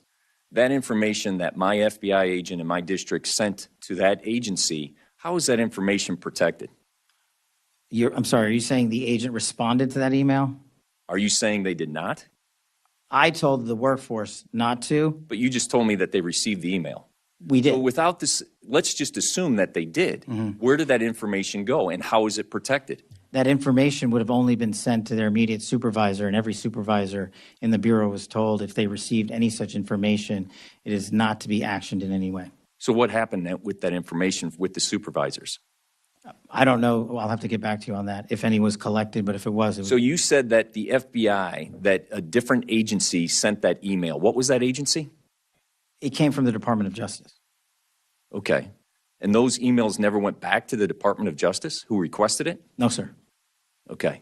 that information that my FBI agent in my district sent to that agency, how is that information protected? I'm sorry, are you saying the agent responded to that email? Are you saying they did not? I told the workforce not to. But you just told me that they received the email. We did. So without this, let's just assume that they did. Where did that information go and how is it protected? That information would have only been sent to their immediate supervisor, and every supervisor in the Bureau was told if they received any such information, it is not to be actioned in any way. So what happened with that information with the supervisors? I don't know. I'll have to get back to you on that, if any was collected, but if it was. So you said that the FBI, that a different agency sent that email. What was that agency? It came from the Department of Justice. Okay. And those emails never went back to the Department of Justice who requested it? No, sir. Okay.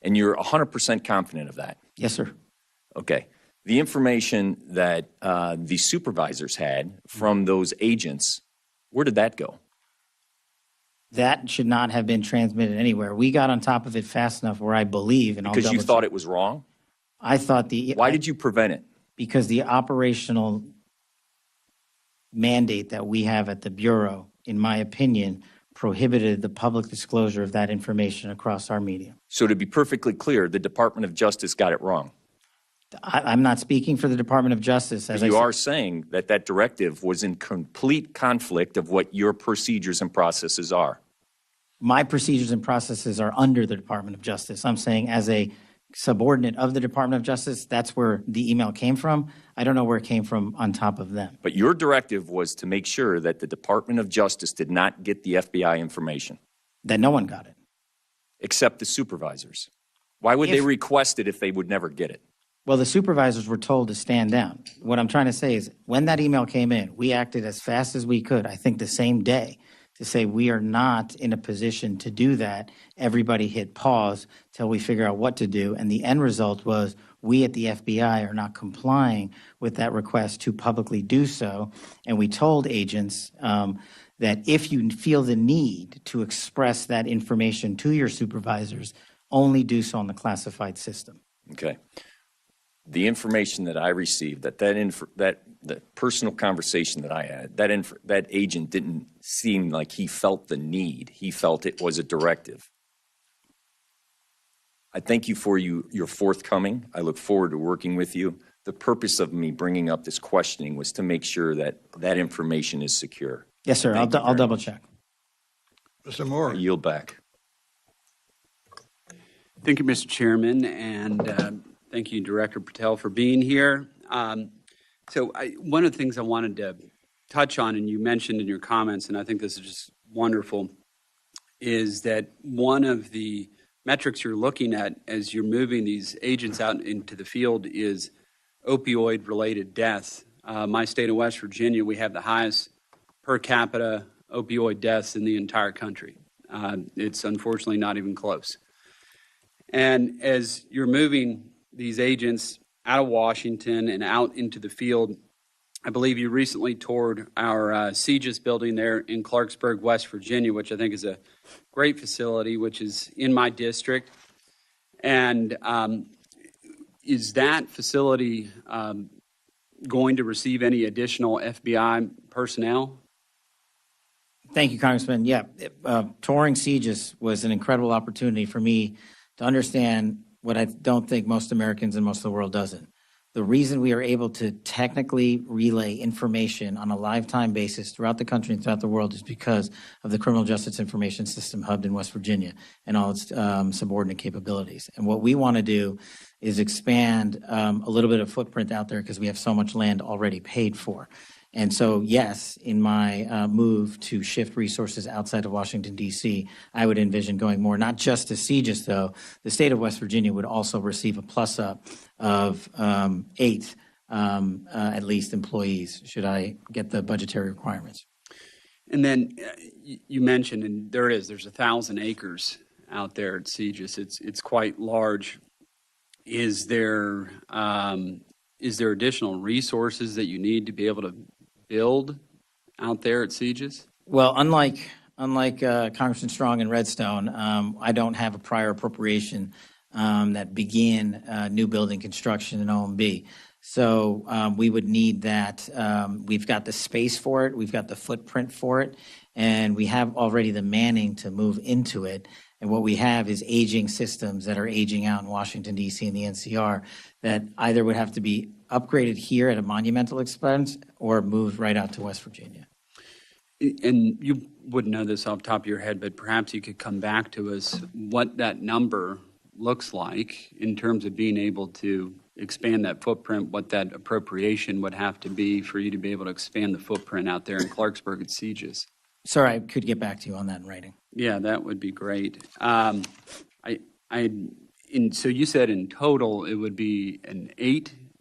And you're 100% confident of that? Yes, sir. Okay. The information that the supervisors had from those agents, where did that go? That should not have been transmitted anywhere. We got on top of it fast enough where I believe, and Because you thought it was wrong? I thought Why did you prevent it? Because the operational mandate that we have at the Bureau, in my opinion, prohibited the public disclosure of that information across our media. So to be perfectly clear, the Department of Justice got it wrong. I'm not speaking for the Department of Justice. As You I are saying that that directive was in complete conflict of what your procedures and processes are. My procedures and processes are under the Department of Justice. I'm saying as a subordinate of the Department of Justice, that's where the email came from. I don't know where it came from on top of them. But your directive was to make sure that the Department of Justice did not get the FBI information. That no one got it. Except the supervisors. Why would they request it if they would never get it? Well, the supervisors were told to stand down. What I'm trying to say is when that email came in, we acted as fast as we could, I think the same day, to say we are not in a position to do that. Everybody hit pause till we figure out what to do. And the end result was we at the FBI are not complying with that request to publicly do so. And we told agents that if you feel the need to express that information to your supervisors, only do so on the classified system. Okay. The information that I received, that personal conversation that I had, that agent didn't seem like he felt the need. He felt it was a directive. I thank you for your forthcoming. I look forward to working with you. The purpose of me bringing up this questioning was to make sure that that information is secure. Yes, sir. I'll double check. Mr. Moore. I yield back. Thank you, Mr. Chairman, and thank you, Director Patel, for being here. One of the things I wanted to touch on, and you mentioned in your comments, and I think this is just wonderful, is that one of the metrics you're looking at as you're moving these agents out into the field is opioid-related deaths. My state of West Virginia, we have the highest per capita opioid deaths in the entire country. It's unfortunately not even close. And as you're moving these agents out of Washington and out into the field, I believe you recently toured our CJIS building there in Clarksburg, West Virginia, which I think is a great facility, which is in my district. And is that facility going to receive any additional FBI personnel? Thank you, Congressman. Yeah, touring CJIS was an incredible opportunity for me to understand what I don't think most Americans and most of the world doesn't. The reason we are able to technically relay information on a live-time basis throughout the country and throughout the world is because of the Criminal Justice Information System hubbed in West Virginia and all its subordinate capabilities. And what we want to do is expand a little bit of footprint out there because we have so much land already paid for. And so, yes, in my move to shift resources outside of Washington, D.C., I would envision going more, not just to CJIS, though. The state of West Virginia would also receive a plus-up of 8, at least, employees, should I get the budgetary requirements. And then you mentioned, and there's 1,000 acres out there at CJIS. It's quite large. Is there additional resources that you need to be able to build out there at CJIS? Well, unlike Congressman Strong and Redstone, I don't have a prior appropriation that began new building construction in OMB. So we would need that. We've got the space for it. We've got the footprint for it. And we have already the manning to move into it. And what we have is aging systems that are aging out in Washington, D.C. and the NCR that either would have to be upgraded here at a monumental expense or moved right out to West Virginia. And you wouldn't know this off the top of your head, but perhaps you could come back to us what that number looks like in terms of being able to expand that footprint, what that appropriation would have to be for you to be able to expand the footprint out there in Clarksburg at CJIS. Sir, I could get back to you on that in writing. Yeah, that would be great. So you said in total it would be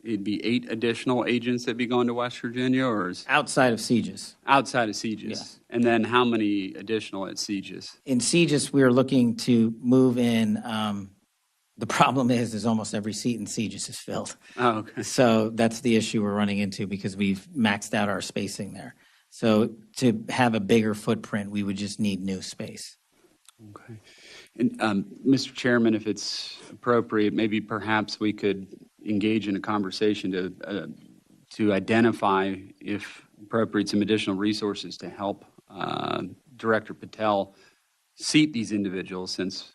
it'd be 8 additional agents that'd be going to West Virginia, or outside of CJIS? Outside of CJIS. Yeah. And then how many additional at CJIS? In CJIS, we are looking to move in. The problem is almost every seat in CJIS is filled. Oh, okay. So that's the issue we're running into because we've maxed out our spacing there. So to have a bigger footprint, we would just need new space. Okay. And Mr. Chairman, if it's appropriate, maybe perhaps we could engage in a conversation to identify, if appropriate, some additional resources to help Director Patel seat these individuals since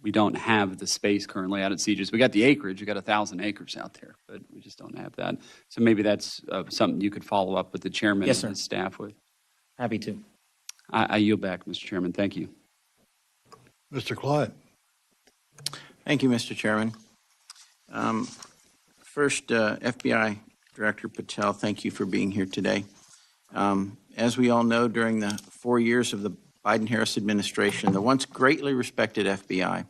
we don't have the space currently out at CJIS. We got the acreage. We got 1,000 acres out there, but we just don't have that. So maybe that's something you could follow up with the chairman Yes, and sir. his staff with. Happy to. I yield back, Mr. Chairman. Thank you. Mr. Clyde. Thank you, Mr. Chairman. First, FBI Director Patel, thank you for being here today. As we all know, during the 4 years of the Biden-Harris administration, the once greatly respected FBI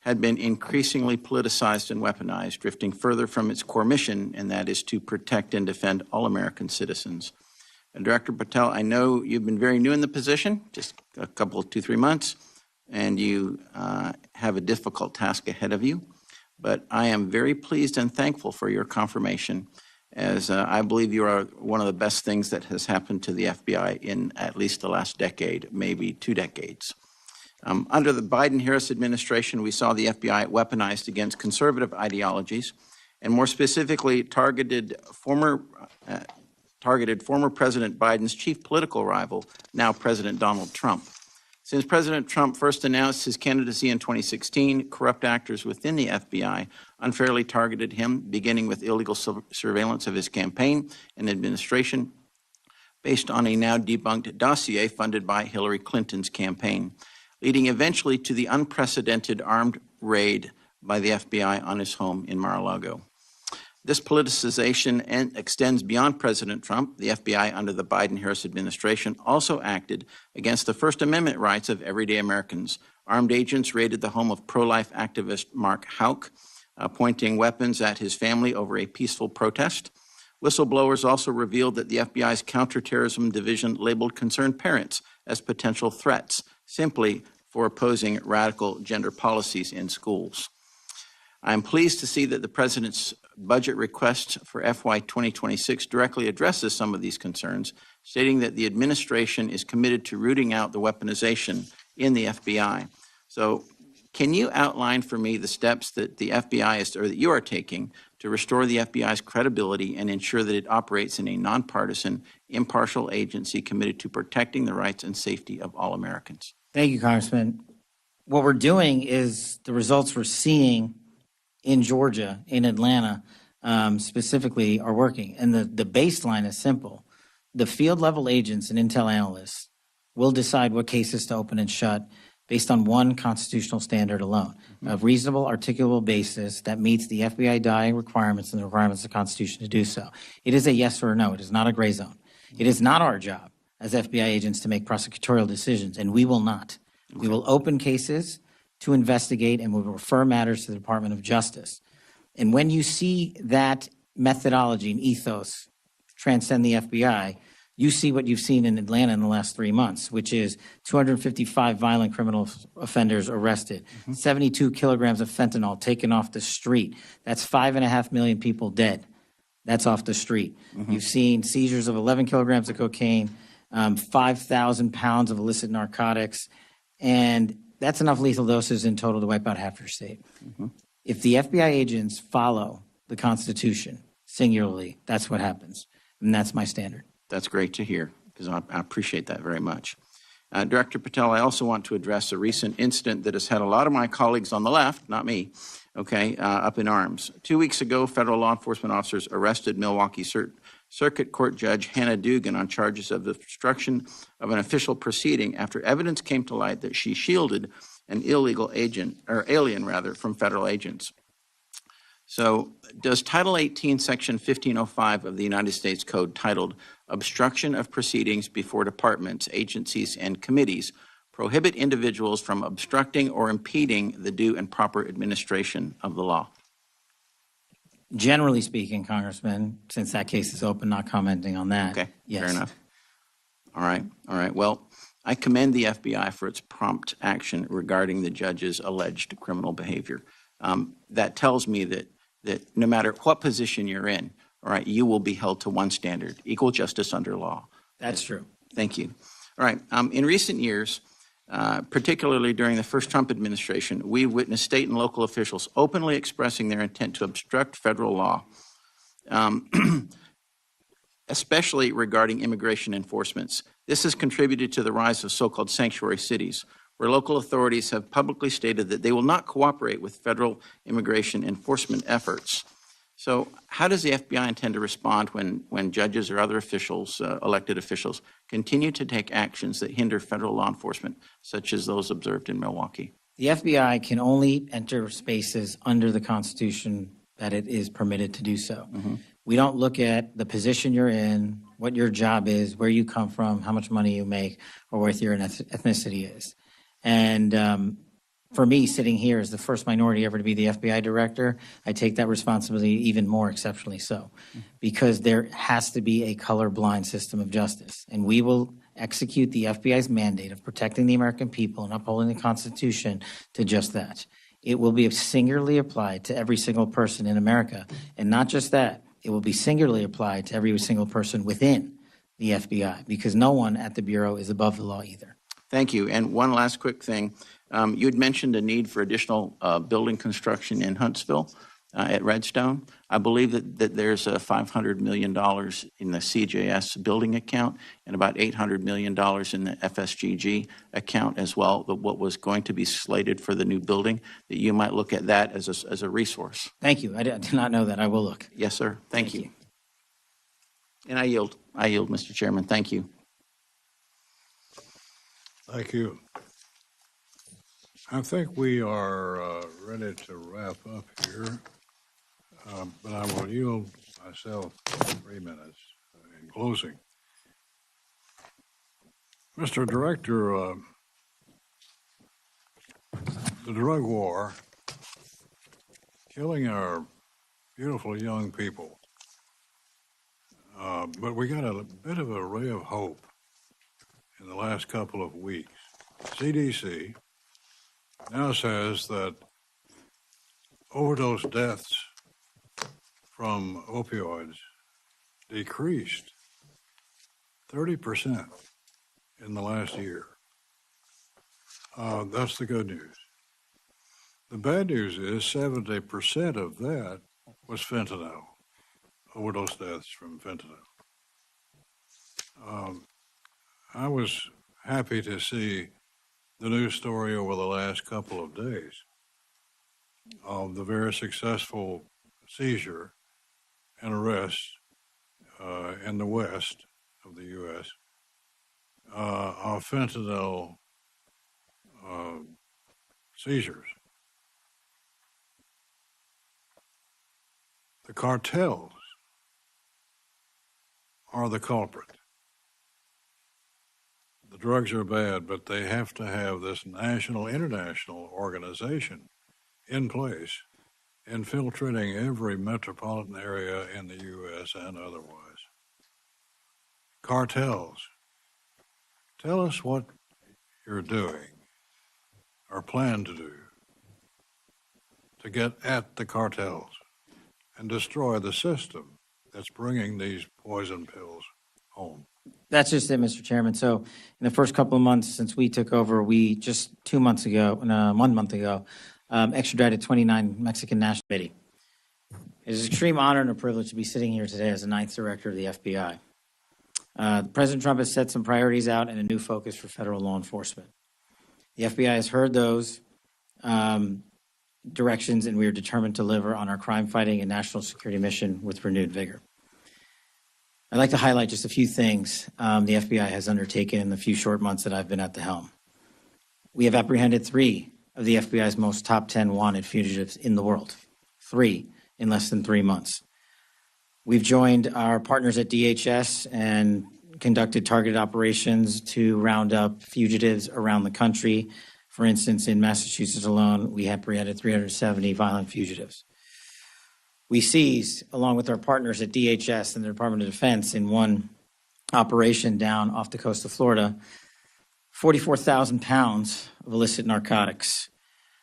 had been increasingly politicized and weaponized, drifting further from its core mission, and that is to protect and defend all American citizens. And Director Patel, I know you've been very new in the position, just a couple, 2-3 months, and you have a difficult task ahead of you. But I am very pleased and thankful for your confirmation, as I believe you are one of the best things that has happened to the FBI in at least the last decade, maybe 2 decades. Under the Biden-Harris administration, we saw the FBI weaponized against conservative ideologies, and more specifically targeted former President Biden's chief political rival, now President Donald Trump. Since President Trump first announced his candidacy in 2016, corrupt actors within the FBI unfairly targeted him, beginning with illegal surveillance of his campaign and administration based on a now debunked dossier funded by Hillary Clinton's campaign, leading eventually to the unprecedented armed raid by the FBI on his home in Mar-a-Lago. This politicization extends beyond President Trump. The FBI under the Biden-Harris administration also acted against the First Amendment rights of everyday Americans. Armed agents raided the home of pro-life activist Mark Houck, pointing weapons at his family over a peaceful protest. Whistleblowers also revealed that the FBI's counterterrorism division labeled concerned parents as potential threats, simply for opposing radical gender policies in schools. I am pleased to see that the President's budget request for FY 2026 directly addresses some of these concerns, stating that the administration is committed to rooting out the weaponization in the FBI. So can you outline for me the steps that the FBI or that you are taking to restore the FBI's credibility and ensure that it operates in a nonpartisan, impartial agency committed to protecting the rights and safety of all Americans? Thank you, Congressman. What we're doing is the results we're seeing in Georgia, in Atlanta, specifically, are working. And the baseline is simple. The field level agents and intel analysts will decide what cases to open and shut based on one constitutional standard alone, a reasonable, articulable basis that meets the FBI dying requirements and the requirements of the Constitution to do so. It is a yes or a no. It is not a gray zone. It is not our job as FBI agents to make prosecutorial decisions, and we will not. We will open cases to investigate, and we will refer matters to the Department of Justice. And when you see that methodology and ethos transcend the FBI, you see what you've seen in Atlanta in the last 3 months, which is 255 violent criminal offenders arrested, 72 kilograms of fentanyl taken off the street. That's 5.5 million people dead. That's off the street. You've seen seizures of 11 kilograms of cocaine, 5,000 pounds of illicit narcotics, and that's enough lethal doses in total to wipe out half your state. If the FBI agents follow the Constitution singularly, that's what happens. And that's my standard. That's great to hear, because I appreciate that very much. Director Patel, I also want to address a recent incident that has had a lot of my colleagues on the left, not me, up in arms. 2 weeks ago, federal law enforcement officers arrested Milwaukee Circuit Court Judge Hannah Dugan on charges of obstruction of an official proceeding after evidence came to light that she shielded an illegal alien from federal agents. So does Title 18, Section 1505 of the United States Code, titled Obstruction of Proceedings before Departments, Agencies, and Committees, prohibit individuals from obstructing or impeding the due and proper administration of the law? Generally speaking, Congressman, since that case is open, not commenting on that. Okay, yes. Fair enough. All right. Well, I commend the FBI for its prompt action regarding the judge's alleged criminal behavior. That tells me that no matter what position you're in, all right, you will be held to one standard, equal justice under law. That's true. Thank you. All right. In recent years, particularly during the first Trump administration, we witnessed state and local officials openly expressing their intent to obstruct federal law. especially regarding immigration enforcements. This has contributed to the rise of so-called sanctuary cities, where local authorities have publicly stated that they will not cooperate with federal immigration enforcement efforts. So how does the FBI intend to respond when judges or other officials, elected officials, continue to take actions that hinder federal law enforcement, such as those observed in Milwaukee? The FBI can only enter spaces under the Constitution that it is permitted to do so. Mm-hmm. We don't look at the position you're in, what your job is, where you come from, how much money you make, or what your ethnicity is. And for me, sitting here as the first minority ever to be the FBI director, I take that responsibility even more exceptionally so, because there has to be a colorblind system of justice. And we will execute the FBI's mandate of protecting the American people and upholding the Constitution to just that. It will be singularly applied to every single person in America. And not just that, it will be singularly applied to every single person within the FBI, because no one at the Bureau is above the law either. Thank you. And one last quick thing. You had mentioned a need for additional building construction in Huntsville at Redstone. I believe that there's $500 million in the CJS building account and about $800 million in the FSGG account as well, what was going to be slated for the new building, that you might look at that as a resource. Thank you. I did not know that. I will look. Yes, sir. Thank you. And I yield, Mr. Chairman. Thank you. Thank you. I think we are ready to wrap up here, but I will yield myself 3 minutes in closing. Mr. Director, the drug war, killing our beautiful young people, but we got a bit of a ray of hope in the last couple of weeks. CDC now says that overdose deaths from opioids decreased 30% in the last year. That's the good news. The bad news is 70% of that was fentanyl, overdose deaths from fentanyl. I was happy to see the news story over the last couple of days of the very successful seizure and arrest in the west of the U.S. Of fentanyl seizures. The cartels are the culprit. The drugs are bad, but they have to have this national, international organization in place, infiltrating every metropolitan area in the U.S. and otherwise. Cartels. Tell us what you're doing or plan to do to get at the cartels and destroy the system that's bringing these poison pills home. That's just it, Mr. Chairman. So in the first couple of months since we took over, we just 1 month ago, extradited 29 Mexican national committee. It is an extreme honor and a privilege to be sitting here today as the 9th director of the FBI. President Trump has set some priorities out and a new focus for federal law enforcement. The FBI has heard those directions, and we are determined to deliver on our crime-fighting and national security mission with renewed vigor. I'd like to highlight just a few things the FBI has undertaken in the few short months that I've been at the helm. We have apprehended 3 of the FBI's most top 10 wanted fugitives in the world. 3 in less than 3 months. We've joined our partners at DHS and conducted targeted operations to round up fugitives around the country. For instance, in Massachusetts alone, we apprehended 370 violent fugitives. We seized, along with our partners at DHS and the Department of Defense in one operation down off the coast of Florida, 44,000 pounds of illicit narcotics.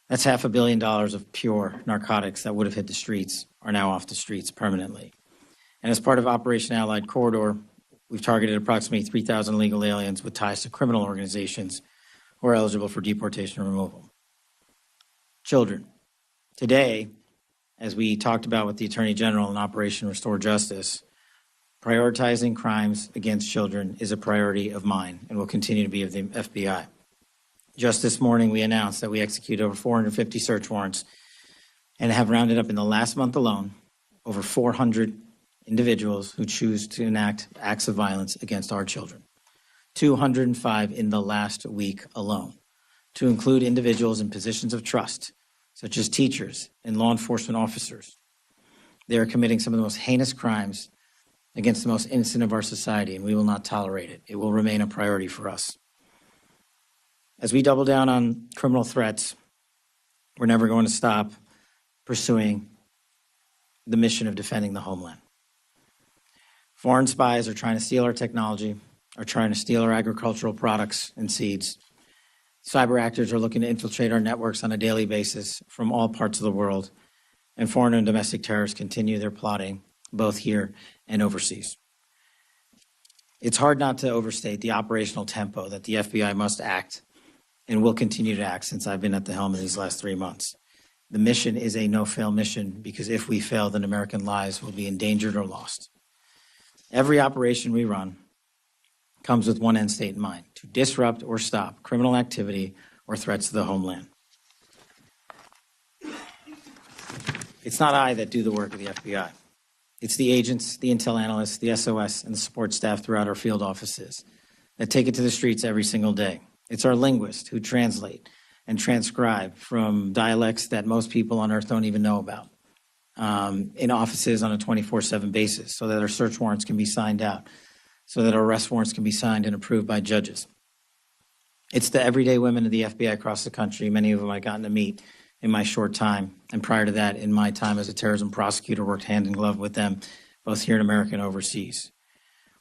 That's $500 million of pure narcotics that would have hit the streets, are now off the streets permanently. And as part of Operation Allied Corridor, we've targeted approximately 3,000 illegal aliens with ties to criminal organizations who are eligible for deportation or removal. Children. Today, as we talked about with the Attorney General in Operation Restore Justice, Prioritizing crimes against children is a priority of mine and will continue to be of the FBI. Just this morning, we announced that we executed over 450 search warrants and have rounded up in the last month alone over 400 individuals who choose to enact acts of violence against our children. 205 in the last week alone, to include individuals in positions of trust, such as teachers and law enforcement officers. They are committing some of the most heinous crimes against the most innocent of our society, and we will not tolerate it. It will remain a priority for us. As we double down on criminal threats, we're never going to stop pursuing the mission of defending the homeland. Foreign spies are trying to steal our technology, are trying to steal our agricultural products and seeds. Cyber actors are looking to infiltrate our networks on a daily basis from all parts of the world, and foreign and domestic terrorists continue their plotting, both here and overseas. It's hard not to overstate the operational tempo that the FBI must act and will continue to act since I've been at the helm of these last 3 months. The mission is a no-fail mission because if we fail, then American lives will be endangered or lost. Every operation we run comes with one end state in mind: to disrupt or stop criminal activity or threats to the homeland. It's not I that do the work of the FBI. It's the agents, the intel analysts, the SOS, and the support staff throughout our field offices that take it to the streets every single day. It's our linguists who translate and transcribe from dialects that most people on earth don't even know about in offices on a 24/7 basis so that our search warrants can be signed out, so that our arrest warrants can be signed and approved by judges. It's the everyday women of the FBI across the country, many of them I've gotten to meet in my short time, and prior to that, in my time as a terrorism prosecutor, worked hand in glove with them, both here in America and overseas.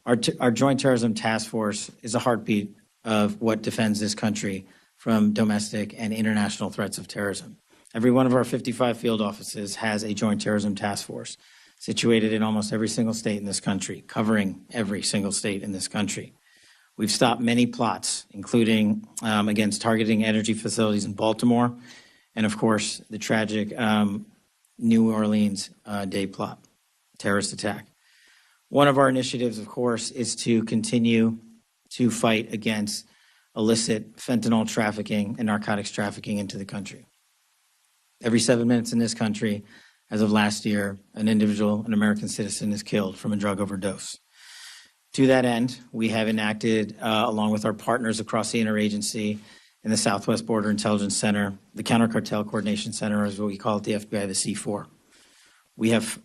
Our Joint Terrorism Task Force is a heartbeat of what defends this country from domestic and international threats of terrorism. Every one of our 55 field offices has a Joint Terrorism Task Force situated in almost every single state in this country, covering every single state in this country. We've stopped many plots, including against targeting energy facilities in Baltimore, and of course, the tragic New Orleans day plot, terrorist attack. One of our initiatives, of course, is to continue to fight against illicit fentanyl trafficking and narcotics trafficking into the country. Every 7 minutes in this country, as of last year, an individual, an American citizen, is killed from a drug overdose. To that end, we have enacted, along with our partners across the interagency in the Southwest Border Intelligence Center, the Counter Cartel Coordination Center, is what we call it, the FBI, the C4. We have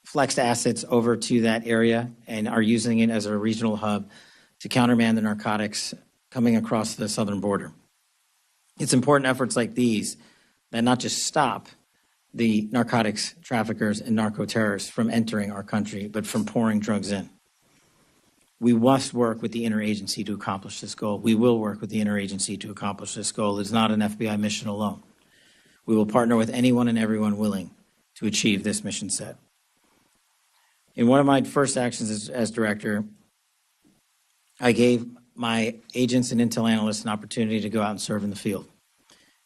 flexed assets over to that area and are using it as a regional hub to countermand the narcotics coming across the southern border. It's important efforts like these that not just stop the narcotics traffickers and narco-terrorists from entering our country, but from pouring drugs in. We must work with the interagency to accomplish this goal. We will work with the interagency to accomplish this goal. It's not an FBI mission alone. We will partner with anyone and everyone willing to achieve this mission set. In one of my first actions as director, I gave my agents and intel analysts an opportunity to go out and serve in the field.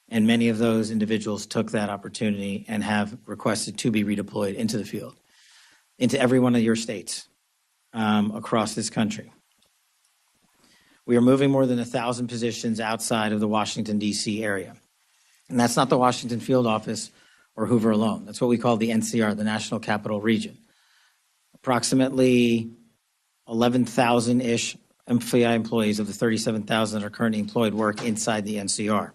And many of those individuals took that opportunity and have requested to be redeployed into the field, into every one of your states across this country. We are moving more than 1,000 positions outside of the Washington, D.C. area. And that's not the Washington field office or Hoover alone. That's what we call the NCR, the National Capital Region. Approximately 11,000-ish FBI employees of the 37,000 that are currently employed work inside the NCR.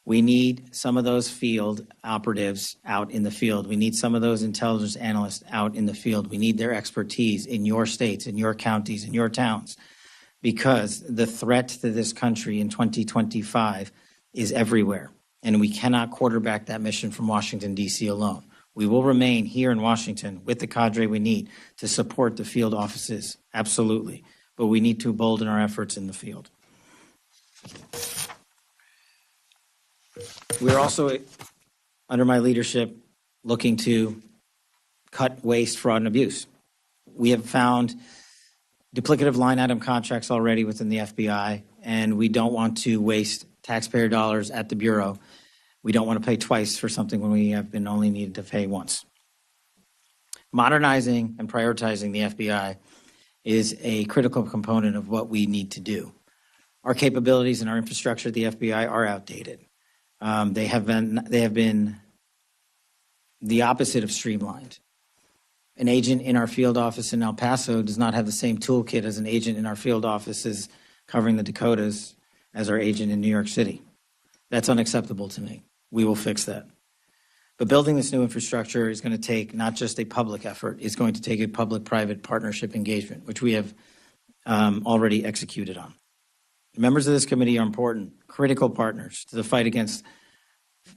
We need some of those field operatives out in the field. We need some of those intelligence analysts out in the field. We need their expertise in your states, in your counties, in your towns, because the threat to this country in 2025 is everywhere, and we cannot quarterback that mission from Washington, D.C. alone. We will remain here in Washington with the cadre we need to support the field offices, absolutely, but we need to bolden our efforts in the field. We're also, under my leadership, looking to cut waste, fraud, and abuse. We have found duplicative line item contracts already within the FBI, and we don't want to waste taxpayer dollars at the Bureau. We don't want to pay twice for something when we have been only needed to pay once. Modernizing and prioritizing the FBI is a critical component of what we need to do. Our capabilities and our infrastructure at the FBI are outdated. They have been the opposite of streamlined. An agent in our field office in El Paso does not have the same toolkit as an agent in our field offices covering the Dakotas as our agent in New York City. That's unacceptable to me. We will fix that. But building this new infrastructure is going to take not just a public effort, it's going to take a public-private partnership engagement, which we have already executed on. Members of this committee are important, critical partners to the fight against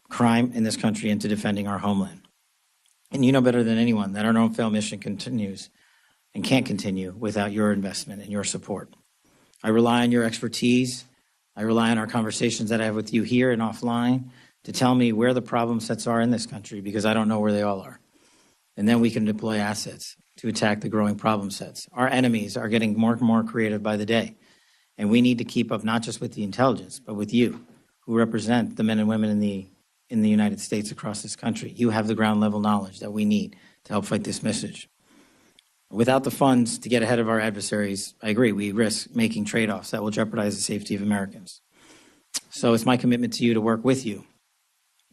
crime in this country and to defending our homeland. And you know better than anyone that our no-fail mission continues and can't continue without your investment and your support. I rely on your expertise. I rely on our conversations that I have with you here and offline to tell me where the problem sets are in this country, because I don't know where they all are. And then we can deploy assets to attack the growing problem sets. Our enemies are getting more and more creative by the day. And we need to keep up not just with the intelligence, but with you, who represent the men and women in the United States across this country. You have the ground level knowledge that we need to help fight this message. Without the funds to get ahead of our adversaries, I agree, we risk making trade-offs that will jeopardize the safety of Americans. So it's my commitment to you to work with you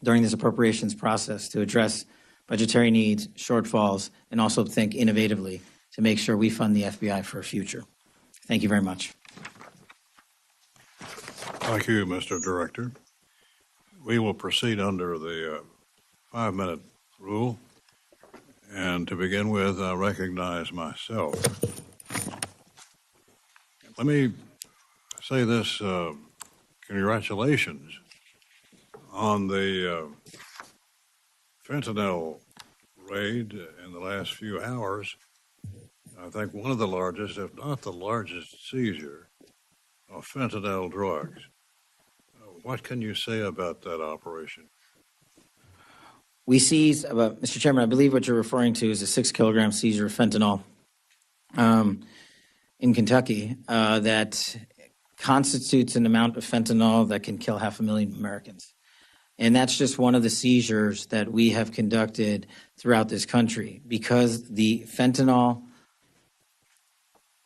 during this appropriations process to address budgetary needs, shortfalls, and also think innovatively to make sure we fund the FBI for a future. Thank you very much. Thank you, Mr. Director. We will proceed under the 5-minute rule. And to begin with, I recognize myself. Let me say this, congratulations on the fentanyl raid in the last few hours. I think one of the largest, if not the largest, seizure of fentanyl drugs. What can you say about that operation? We seized, Mr. Chairman, I believe what you're referring to is a 6-kilogram seizure of fentanyl in Kentucky that constitutes an amount of fentanyl that can kill 500,000 Americans. And that's just one of the seizures that we have conducted throughout this country, because the fentanyl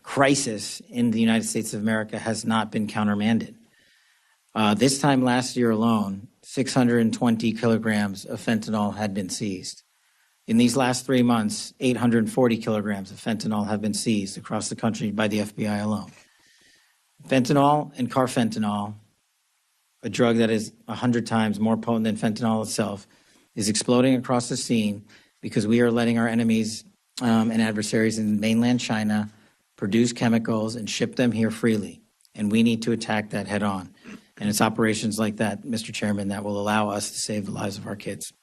crisis in the United States of America has not been countermanded. This time last year alone, 620 kilograms of fentanyl had been seized. In these last 3 months, 840 kilograms of fentanyl have been seized across the country by the FBI alone. Fentanyl and carfentanil, a drug that is 100 times more potent than fentanyl itself, is exploding across the scene because we are letting our enemies and adversaries in mainland China produce chemicals and ship them here freely. And we need to attack that head on. And it's operations like that, Mr. Chairman, that will allow us to save the lives of our kids.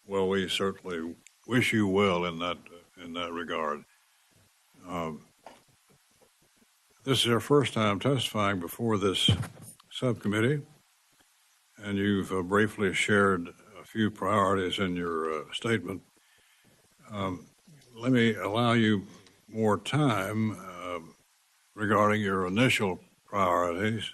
Well, we certainly wish you well in that regard. This is your first time testifying before this subcommittee, and you've briefly shared a few priorities in your statement. Let me allow you more time regarding your initial priorities,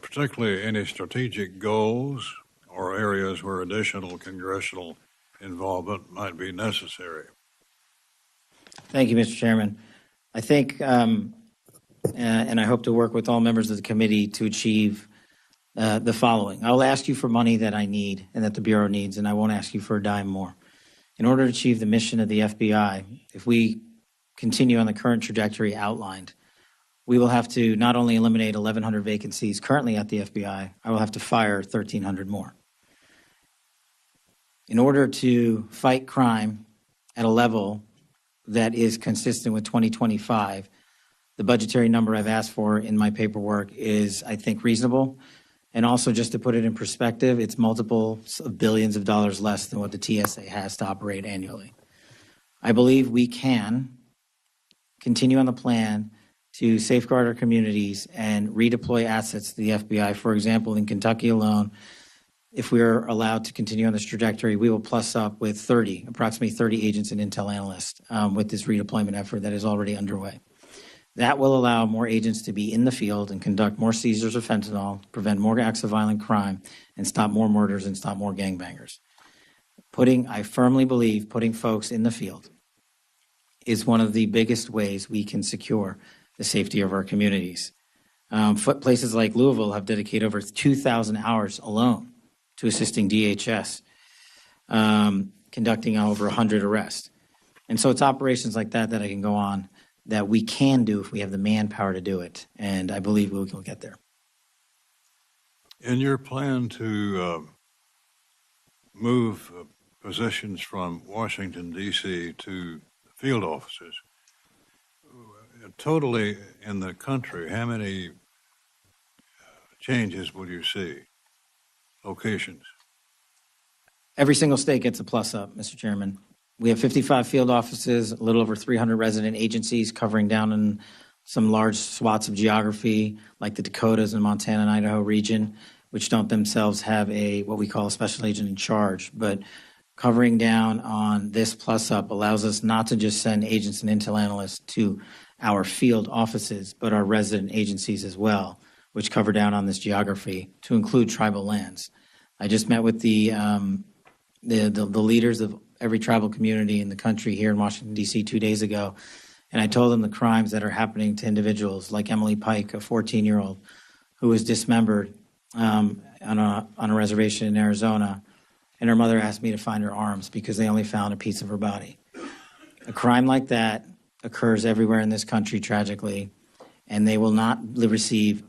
particularly any strategic goals or areas where additional congressional involvement might be necessary. Thank you, Mr. Chairman. I think, and I hope to work with all members of the committee to achieve the following. I will ask you for money that I need and that the Bureau needs, and I won't ask you for a dime more. In order to achieve the mission of the FBI, if we continue on the current trajectory outlined, we will have to not only eliminate 1,100 vacancies currently at the FBI, I will have to fire 1,300 more. In order to fight crime at a level that is consistent with 2025, the budgetary number I've asked for in my paperwork is, I think, reasonable. And also, just to put it in perspective, it's multiples of billions of dollars less than what the TSA has to operate annually. I believe we can continue on the plan to safeguard our communities and redeploy assets to the FBI. For example, in Kentucky alone, if we're allowed to continue on this trajectory, we will plus up with approximately 30 agents and intel analysts with this redeployment effort that is already underway. That will allow more agents to be in the field and conduct more seizures of fentanyl, prevent more acts of violent crime, and stop more murders and stop more gangbangers. I firmly believe putting folks in the field is one of the biggest ways we can secure the safety of our communities. Places like Louisville have dedicated over 2,000 hours alone to assisting DHS, conducting over 100 arrests. And so it's operations like that that I can go on that we can do if we have the manpower to do it. And I believe we will get there. In your plan to move positions from Washington, D.C. to field offices, totally in the country, how many changes will you see? Locations? Every single state gets a plus up, Mr. Chairman. We have 55 field offices, a little over 300 resident agencies covering down in some large swaths of geography, like the Dakotas and Montana and Idaho region, which don't themselves have what we call a special agent in charge. But covering down on this plus up allows us not to just send agents and intel analysts to our field offices, but our resident agencies as well, which cover down on this geography to include tribal lands. I just met with the leaders of every tribal community in the country here in Washington, D.C. 2 days ago, and I told them the crimes that are happening to individuals like Emily Pike, a 14-year-old who was dismembered on a reservation in Arizona, and her mother asked me to find her arms because they only found a piece of her body. A crime like that occurs everywhere in this country, tragically, and they will not receive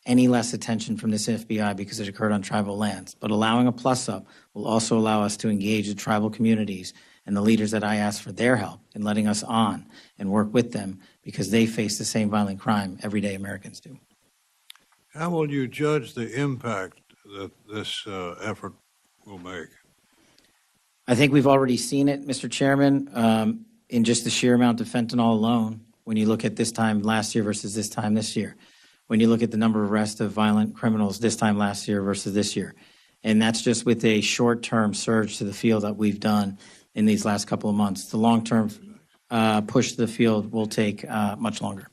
any less attention from this FBI because it occurred on tribal lands. But allowing a plus up will also allow us to engage the tribal communities and the leaders that I asked for their help in letting us on and work with them because they face the same violent crime everyday Americans do. How will you judge the impact that this effort will make? I think we've already seen it, Mr. Chairman, in just the sheer amount of fentanyl alone, when you look at this time last year versus this time this year. When you look at the number of arrests of violent criminals this time last year versus this year. And that's just with a short-term surge to the field that we've done in these last couple of months. The long-term push to the field will take much longer.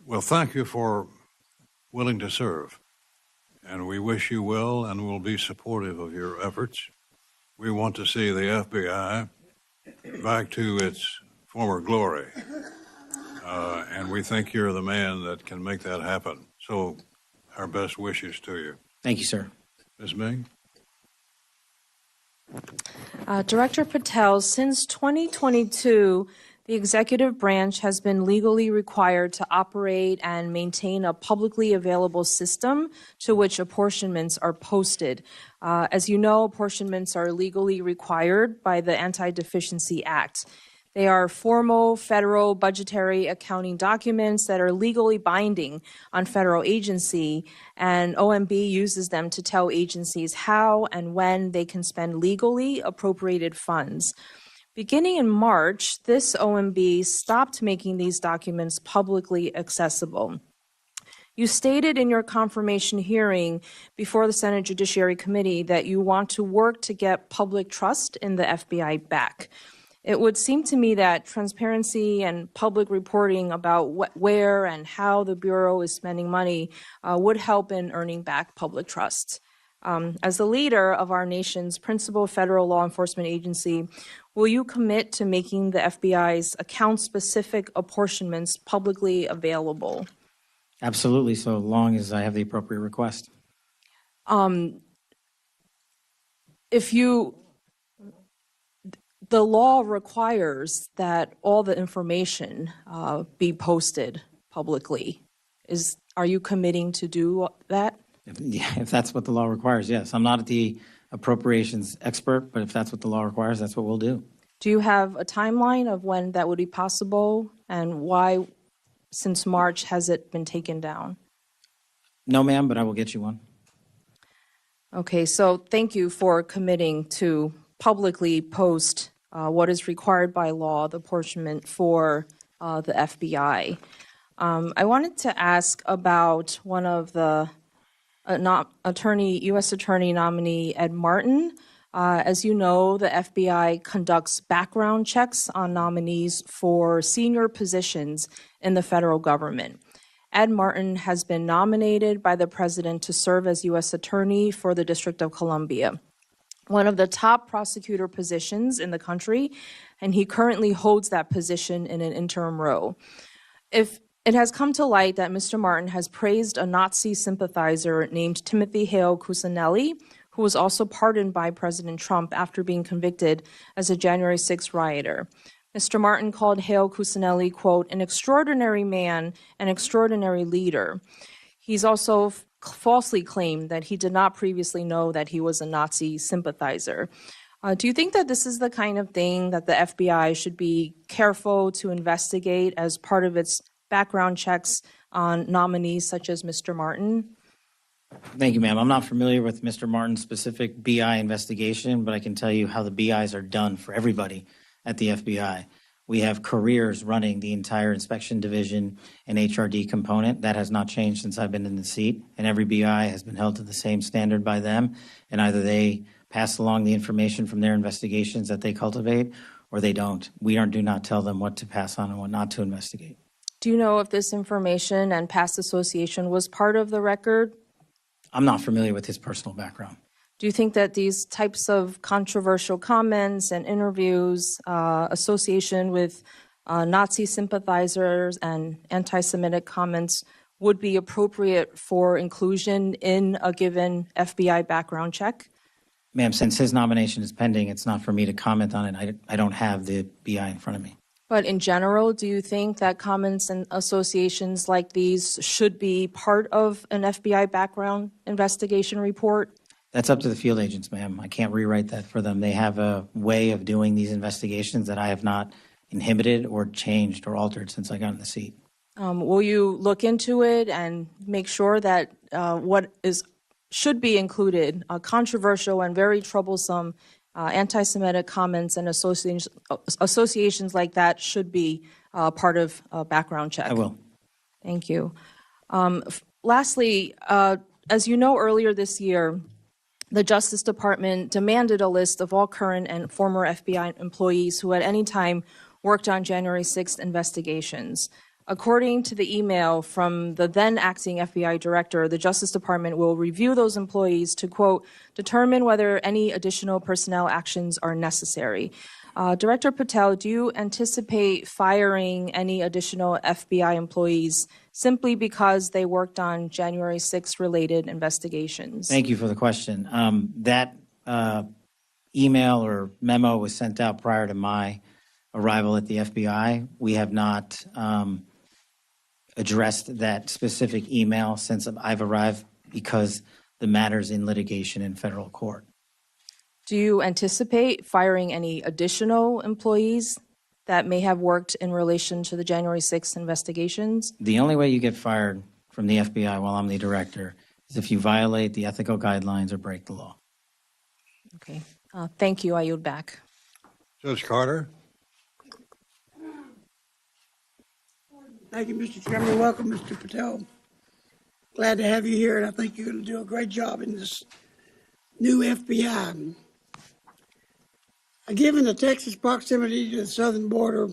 Well, thank you for willing to serve. And we wish you well and will be supportive of your efforts. We want to see the FBI back to its former glory. And we think you're the man that can make that happen. So our best wishes to you. Thank you, sir. Ms. Ming? Director Patel, since 2022, the executive branch has been legally required to operate and maintain a publicly available system to which apportionments are posted. As you know, apportionments are legally required by the Anti-Deficiency Act. They are formal federal budgetary accounting documents that are legally binding on federal agency, and OMB uses them to tell agencies how and when they can spend legally appropriated funds. Beginning in March, this OMB stopped making these documents publicly accessible. You stated in your confirmation hearing before the Senate Judiciary Committee that you want to work to get public trust in the FBI back. It would seem to me that transparency and public reporting about where and how the Bureau is spending money would help in earning back public trust. As the leader of our nation's principal federal law enforcement agency, will you commit to making the FBI's account-specific apportionments publicly available? Absolutely, so long as I have the appropriate request. The law requires that all the information be posted publicly. Are you committing to do that? If that's what the law requires, yes. I'm not the appropriations expert, but if that's what the law requires, that's what we'll do. Do you have a timeline of when that would be possible, and why, since March, has it been taken down? No, ma'am, but I will get you one. Okay, so thank you for committing to publicly post what is required by law, the apportionment for the FBI. I wanted to ask about one of the U.S. Attorney nominee Ed Martin. As you know, the FBI conducts background checks on nominees for senior positions in the federal government. Ed Martin has been nominated by the president to serve as U.S. Attorney for the District of Columbia, one of the top prosecutor positions in the country, and he currently holds that position in an interim role. If it has come to light that Mr. Martin has praised a Nazi sympathizer named Timothy Hale Cusinelli, who was also pardoned by President Trump after being convicted as a January 6 rioter. Mr. Martin called Hale Cusinelli, quote, an extraordinary man, an extraordinary leader. He's also falsely claimed that he did not previously know that he was a Nazi sympathizer. Do you think that this is the kind of thing that the FBI should be careful to investigate as part of its background checks on nominees such as Mr. Martin? Thank you, ma'am. I'm not familiar with Mr. Martin's specific BI investigation, but I can tell you how the BIs are done for everybody at the FBI. We have careers running the entire inspection division and HRD component. That has not changed since I've been in the seat, and every BI has been held to the same standard by them, and either they pass along the information from their investigations that they cultivate, or they don't. We do not tell them what to pass on and what not to investigate. Do you know if this information and past association was part of the record? I'm not familiar with his personal background. Do you think that these types of controversial comments and interviews, association with Nazi sympathizers and anti-Semitic comments would be appropriate for inclusion in a given FBI background check? Ma'am, since his nomination is pending, it's not for me to comment on it. I don't have the BI in front of me. But in general, do you think that comments and associations like these should be part of an FBI background investigation report? That's up to the field agents, ma'am. I can't rewrite that for them. They have a way of doing these investigations that I have not inhibited or changed or altered since I got in the seat. Will you look into it and make sure that should be included, controversial and very troublesome anti-Semitic comments and associations like that should be part of a background check? I will. Thank you. Lastly, as you know, earlier this year, the Justice Department demanded a list of all current and former FBI employees who at any time worked on January 6th investigations. According to the email from the then acting FBI director, the Justice Department will review those employees to, quote, determine whether any additional personnel actions are necessary. Director Patel, do you anticipate firing any additional FBI employees simply because they worked on January 6th related investigations? Thank you for the question. That email or memo was sent out prior to my arrival at the FBI. We have not addressed that specific email since I've arrived because the matter's in litigation in federal court. Do you anticipate firing any additional employees that may have worked in relation to the January 6th investigations? The only way you get fired from the FBI while I'm the director is if you violate the ethical guidelines or break the law. Okay. Thank you. I yield back. Judge Carter. Thank you, Mr. Chairman. Welcome, Mr. Patel. Glad to have you here, and I think you're going to do a great job in this new FBI. Given the Texas proximity to the southern border,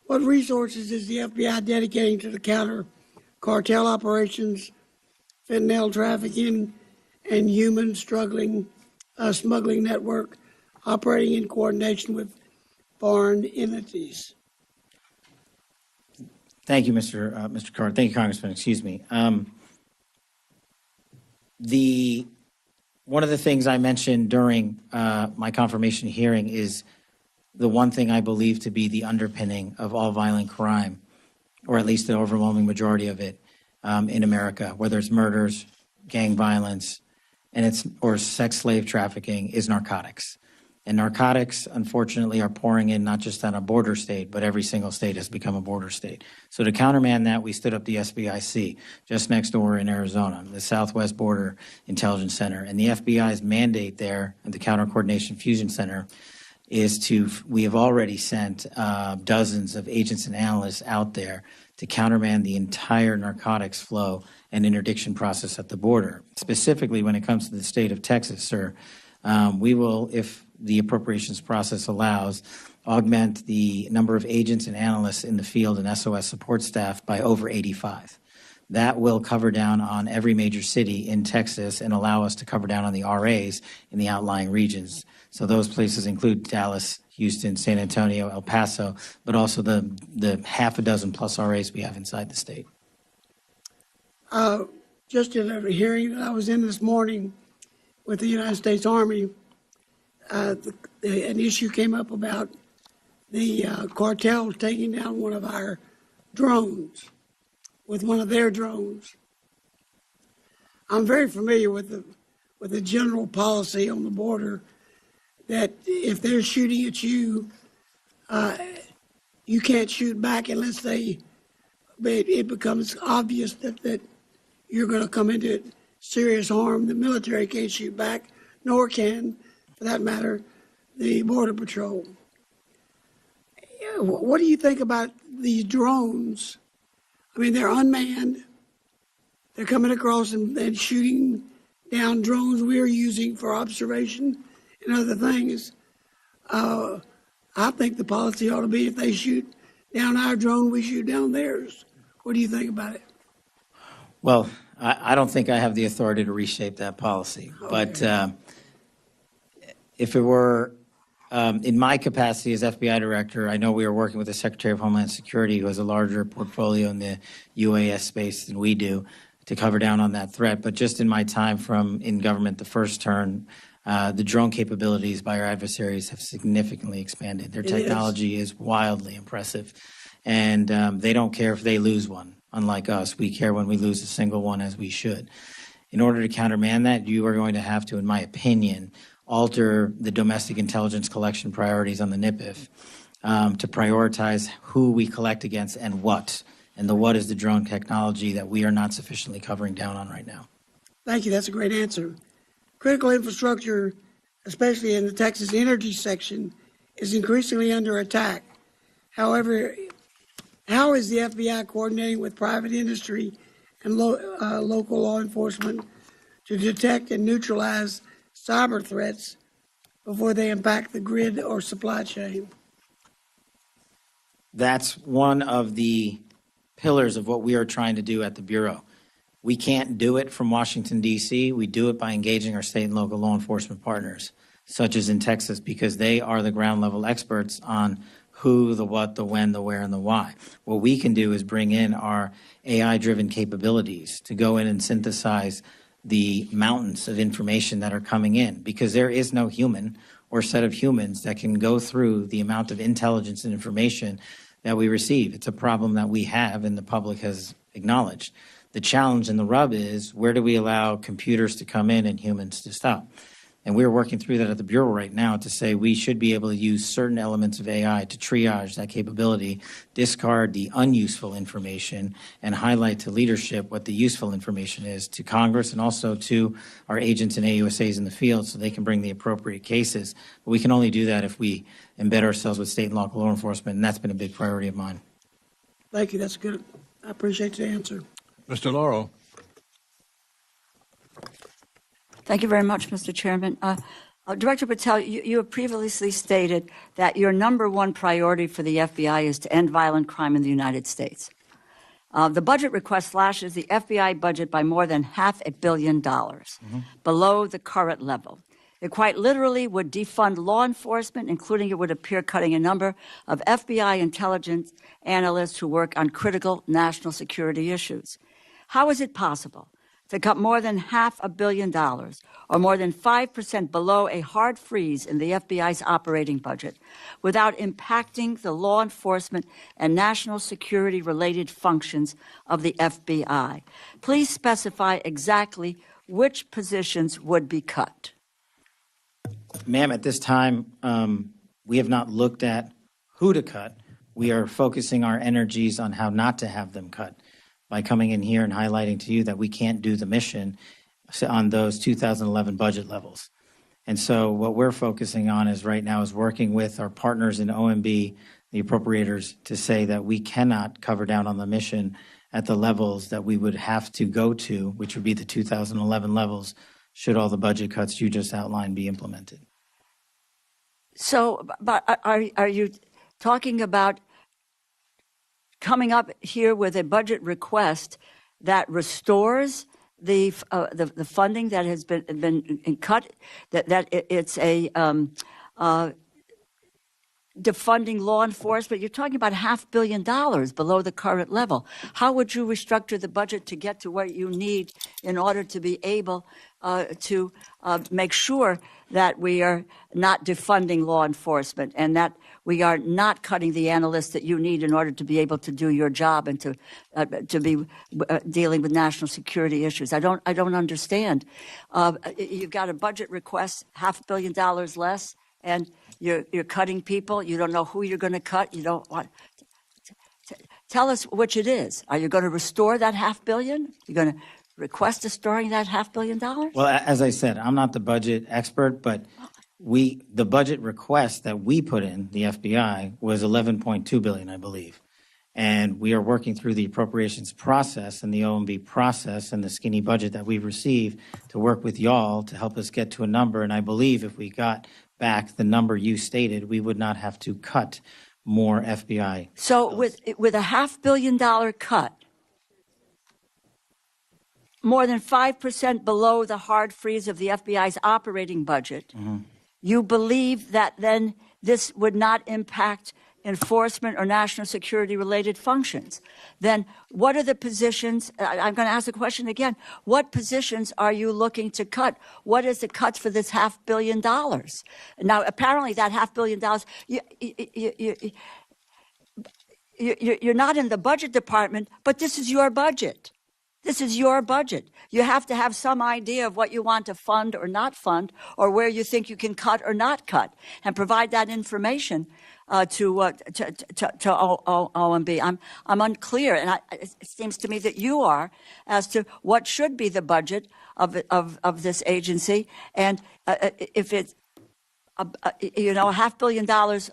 what resources is the FBI dedicating to the counter cartel operations, fentanyl trafficking, and human smuggling network operating in coordination with foreign entities? Thank you, Mr. Carter. Thank you, Congressman. Excuse me. One of the things I mentioned during my confirmation hearing is the one thing I believe to be the underpinning of all violent crime, or at least the overwhelming majority of it in America, whether it's murders, gang violence, or sex slave trafficking, is narcotics. And narcotics, unfortunately, are pouring in not just on a border state, but every single state has become a border state. So to countermand that, we stood up the SBIC just next door in Arizona, the Southwest Border Intelligence Center. And the FBI's mandate there at the Counter Coordination Fusion Center is we have already sent dozens of agents and analysts out there to countermand the entire narcotics flow and interdiction process at the border. Specifically, when it comes to the state of Texas, sir, we will, if the appropriations process allows, augment the number of agents and analysts in the field and SOS support staff by over 85. that will cover down on every major city in Texas and allow us to cover down on the RAs in the outlying regions. So those places include Dallas, Houston, San Antonio, El Paso, but also the half a dozen plus RAs we have inside the state. Just in a hearing that I was in this morning with the United States Army, an issue came up about the cartel taking down one of our drones with one of their drones. I'm very familiar with the general policy on the border that if they're shooting at you, you can't shoot back unless it becomes obvious that you're going to come into serious harm. The military can't shoot back, nor can, for that matter, the Border Patrol. What do you think about these drones? I mean, they're unmanned. They're coming across and shooting down drones we're using for observation and other things. I think the policy ought to be if they shoot down our drone, we shoot down theirs. What do you think about it? Well, I don't think I have the authority to reshape that policy. Okay. But if it were in my capacity as FBI director, I know we are working with the Secretary of Homeland Security, who has a larger portfolio in the UAS space than we do, to cover down on that threat. But just in my time in government, the first term, the drone capabilities by our adversaries have significantly expanded. Their technology is wildly impressive, and they don't care if they lose one. Unlike us, we care when we lose a single one, as we should. In order to countermand that, you are going to have to, in my opinion, alter the domestic intelligence collection priorities on the NIPIF to prioritize who we collect against and what. And the what is the drone technology that we are not sufficiently covering down on right now. Thank you. That's a great answer. Critical infrastructure, especially in the Texas energy section, is increasingly under attack. However, how is the FBI coordinating with private industry and local law enforcement to detect and neutralize cyber threats before they impact the grid or supply chain? That's one of the pillars of what we are trying to do at the Bureau. We can't do it from Washington, D.C. We do it by engaging our state and local law enforcement partners, such as in Texas, because they are the ground level experts on who, the what, the when, the where, and the why. What we can do is bring in our AI-driven capabilities to go in and synthesize the mountains of information that are coming in, because there is no human or set of humans that can go through the amount of intelligence and information that we receive. It's a problem that we have and the public has acknowledged. The challenge and the rub is, where do we allow computers to come in and humans to stop? And we're working through that at the Bureau right now to say we should be able to use certain elements of AI to triage that capability, discard the unuseful information, and highlight to leadership what the useful information is, to Congress and also to our agents and AUSAs in the field so they can bring the appropriate cases. But we can only do that if we embed ourselves with state and local law enforcement, and that's been a big priority of mine. Thank you. That's good. I appreciate the answer. Mr. Laurel. Thank you very much, Mr. Chairman. Director Patel, you have previously stated that your number one priority for the FBI is to end violent crime in the United States. The budget request slashes the FBI budget by more than $500 million below the current level. It quite literally would defund law enforcement, including, it would appear, cutting a number of FBI intelligence analysts who work on critical national security issues. How is it possible to cut more than $500 million, or more than 5% below a hard freeze in the FBI's operating budget, without impacting the law enforcement and national security-related functions of the FBI? Please specify exactly which positions would be cut. Ma'am, at this time, we have not looked at who to cut. We are focusing our energies on how not to have them cut, by coming in here and highlighting to you that we can't do the mission on those 2011 budget levels. And so what we're focusing on is right now is working with our partners in OMB, the appropriators, to say that we cannot cover down on the mission at the levels that we would have to go to, which would be the 2011 levels, should all the budget cuts you just outlined be implemented. So, but are you talking about coming up here with a budget request that restores the funding that has been cut, that it's a defunding law enforcement? You're talking about $500 million below the current level. How would you restructure the budget to get to what you need in order to be able to make sure that we are not defunding law enforcement and that we are not cutting the analysts that you need in order to be able to do your job and to be dealing with national security issues? I don't understand. You've got a budget request, $500 million less, and you're cutting people. You don't know who you're going to cut. You don't want. Tell us which it is. Are you going to restore that $500 million? You're going to request restoring that $500 million? Well, as I said, I'm not the budget expert, but the budget request that we put in, the FBI, was $11.2 billion, I believe. And we are working through the appropriations process and the OMB process and the skinny budget that we've received to work with y'all to help us get to a number. And I believe if we got back the number you stated, we would not have to cut more FBI. So with a $500 million cut, more than 5% below the hard freeze of the FBI's operating budget, you believe that then this would not impact enforcement or national security related functions? Then what are the positions? I'm going to ask the question again. What positions are you looking to cut? What is the cuts for this $500 million? Now, apparently that $500 million, you're not in the budget department, but this is your budget. This is your budget. You have to have some idea of what you want to fund or not fund, or where you think you can cut or not cut, and provide that information to OMB. I'm unclear, and it seems to me that you are, as to what should be the budget of this agency, and if it's $500 million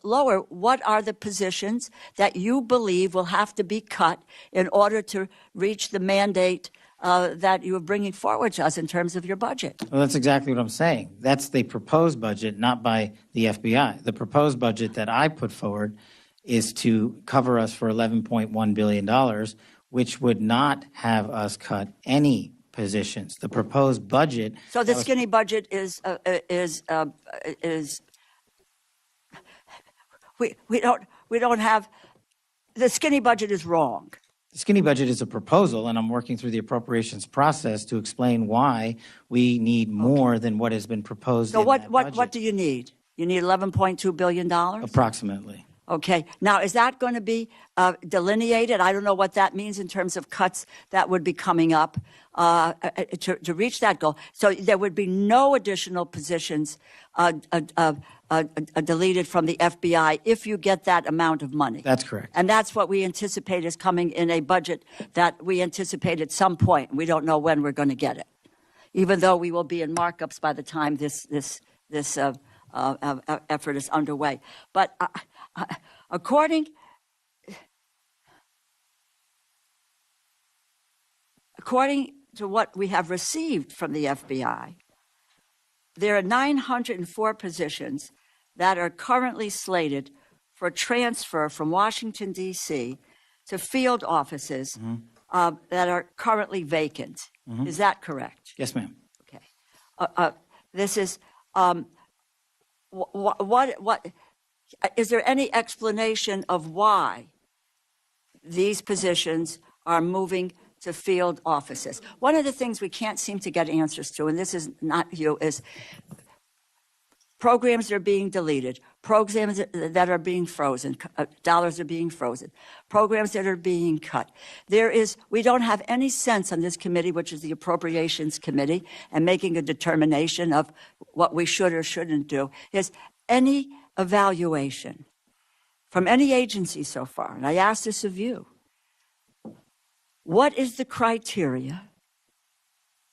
lower, what are the positions that you believe will have to be cut in order to reach the mandate that you are bringing forward to us in terms of your budget? Well, that's exactly what I'm saying. That's the proposed budget, not by the FBI. The proposed budget that I put forward is to cover us for $11.1 billion, which would not have us cut any positions. The proposed budget. So the skinny budget is we don't have, the skinny budget is wrong. The skinny budget is a proposal, and I'm working through the appropriations process to explain why we need more than what has been proposed. So what do you need? You need $11.2 billion? Approximately. Okay. Now, is that going to be delineated? I don't know what that means in terms of cuts that would be coming up to reach that goal. So there would be no additional positions deleted from the FBI if you get that amount of money. That's correct. And that's what we anticipate is coming in a budget that we anticipate at some point. We don't know when we're going to get it, even though we will be in markups by the time this effort is underway. But according to what we have received from the FBI, there are 904 positions that are currently slated for transfer from Washington, D.C. to field offices that are currently vacant. Is that correct? Yes, ma'am. Okay. This is, what is there any explanation of why these positions are moving to field offices? One of the things we can't seem to get answers to, and this is not you, is programs that are being deleted, programs that are being frozen, dollars are being frozen, programs that are being cut. We don't have any sense on this committee, which is the Appropriations Committee, and making a determination of what we should or shouldn't do, is any evaluation from any agency so far, and I ask this of you, what is the criteria?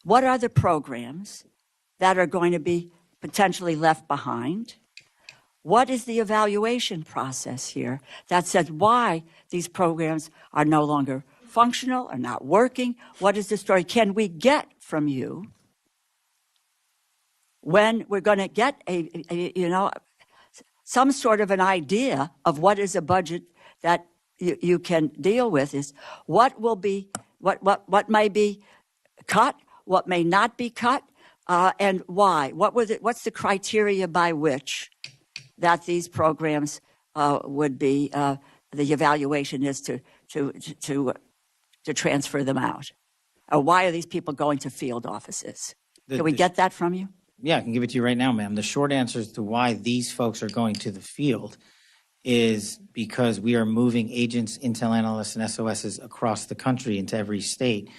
What are the programs that are going to be potentially left behind? What is the evaluation process here that says why these programs are no longer functional or not working? What is the story? Can we get from you when we're going to get some sort of an idea of what is a budget that you can deal with? Is what will be what may be cut, what may not be cut, and why? What's the criteria by which that these programs would be, the evaluation is to transfer them out? Why are these people going to field offices? Can we get that from you? Yeah, I can give it to you right now, ma'am. The short answer as to why these folks are going to the field is because we are moving agents, intel analysts, and SOSs across the country into every state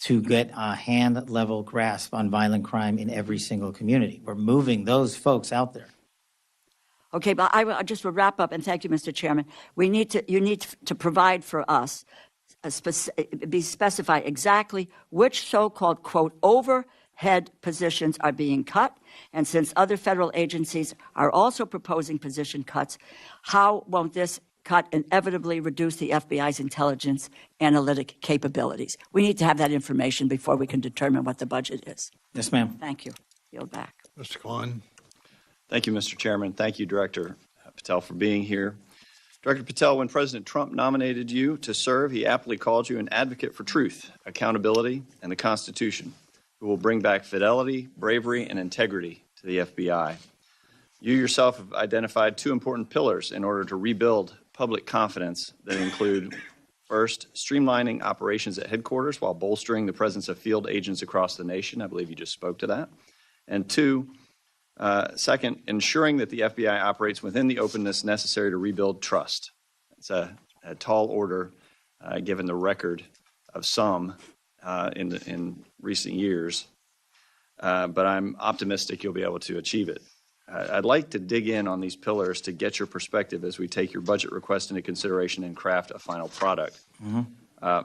to get a hand-level grasp on violent crime in every single community. We're moving those folks out there. Okay, but I just will wrap up, and thank you, Mr. Chairman. You need to provide for us, specify exactly which so-called, quote, overhead positions are being cut, and since other federal agencies are also proposing position cuts, how won't this cut inevitably reduce the FBI's intelligence analytic capabilities? We need to have that information before we can determine what the budget is. Yes, ma'am. Thank you. Yield back. Mr. Klein. Thank you, Mr. Chairman. Thank you, Director Patel, for being here. Director Patel, when President Trump nominated you to serve, he aptly called you an advocate for truth, accountability, and the Constitution, who will bring back fidelity, bravery, and integrity to the FBI. You yourself have identified two important pillars in order to rebuild public confidence that include, first, streamlining operations at headquarters while bolstering the presence of field agents across the nation. I believe you just spoke to that. And two, second, ensuring that the FBI operates within the openness necessary to rebuild trust. It's a tall order, given the record of some in recent years, but I'm optimistic you'll be able to achieve it. I'd like to dig in on these pillars to get your perspective as we take your budget request into consideration and craft a final product. Mm-hmm.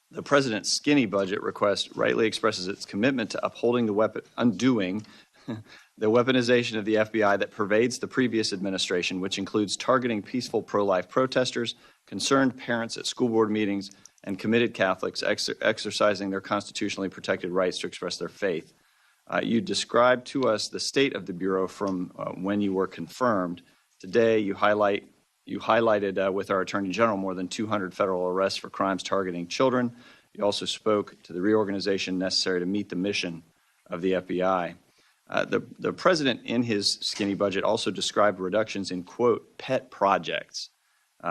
The President's skinny budget request rightly expresses its commitment to upholding undoing the weaponization of the FBI that pervades the previous administration, which includes targeting peaceful pro-life protesters, concerned parents at school board meetings, and committed Catholics exercising their constitutionally protected rights to express their faith. You described to us the state of the Bureau from when you were confirmed. Today, you highlighted with our Attorney General more than 200 federal arrests for crimes targeting children. You also spoke to the reorganization necessary to meet the mission of the FBI. The President, in his skinny budget, also described reductions in, quote, pet projects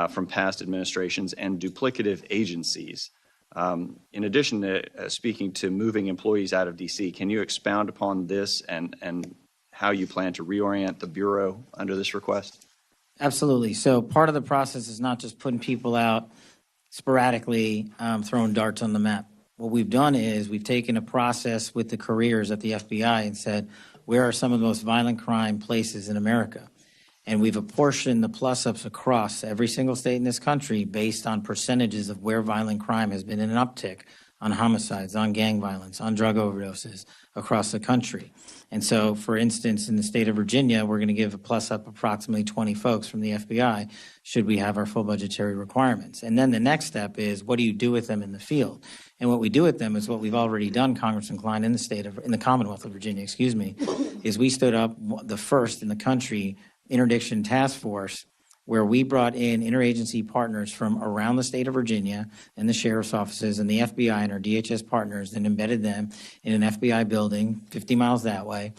from past administrations and duplicative agencies. In addition to speaking to moving employees out of D.C., can you expound upon this and how you plan to reorient the Bureau under this request? Absolutely. So part of the process is not just putting people out sporadically, throwing darts on the map. What we've done is we've taken a process with the careers at the FBI and said, where are some of the most violent crime places in America? And we've apportioned the plus-ups across every single state in this country based on percentages of where violent crime has been in an uptick on homicides, on gang violence, on drug overdoses across the country. And so, for instance, in the state of Virginia, we're going to give a plus-up approximately 20 folks from the FBI should we have our full budgetary requirements. And then the next step is, what do you do with them in the field? And what we do with them is what we've already done, Congressman Klein, in the Commonwealth of Virginia, is we stood up the first in the country interdiction task force where we brought in interagency partners from around the state of Virginia and the sheriff's offices and the FBI and our DHS partners and embedded them in an FBI building 50 miles that way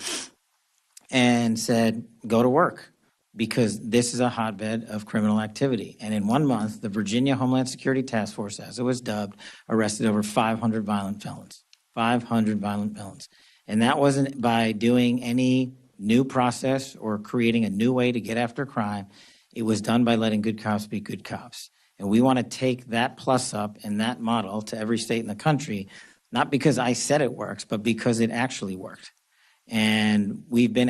and said, go to work, because this is a hotbed of criminal activity. And in 1 month, the Virginia Homeland Security Task Force, as it was dubbed, arrested over 500 violent felons. 500 violent felons. And that wasn't by doing any new process or creating a new way to get after crime. It was done by letting good cops be good cops. And we want to take that plus up and that model to every state in the country, not because I said it works, but because it actually worked. And we've been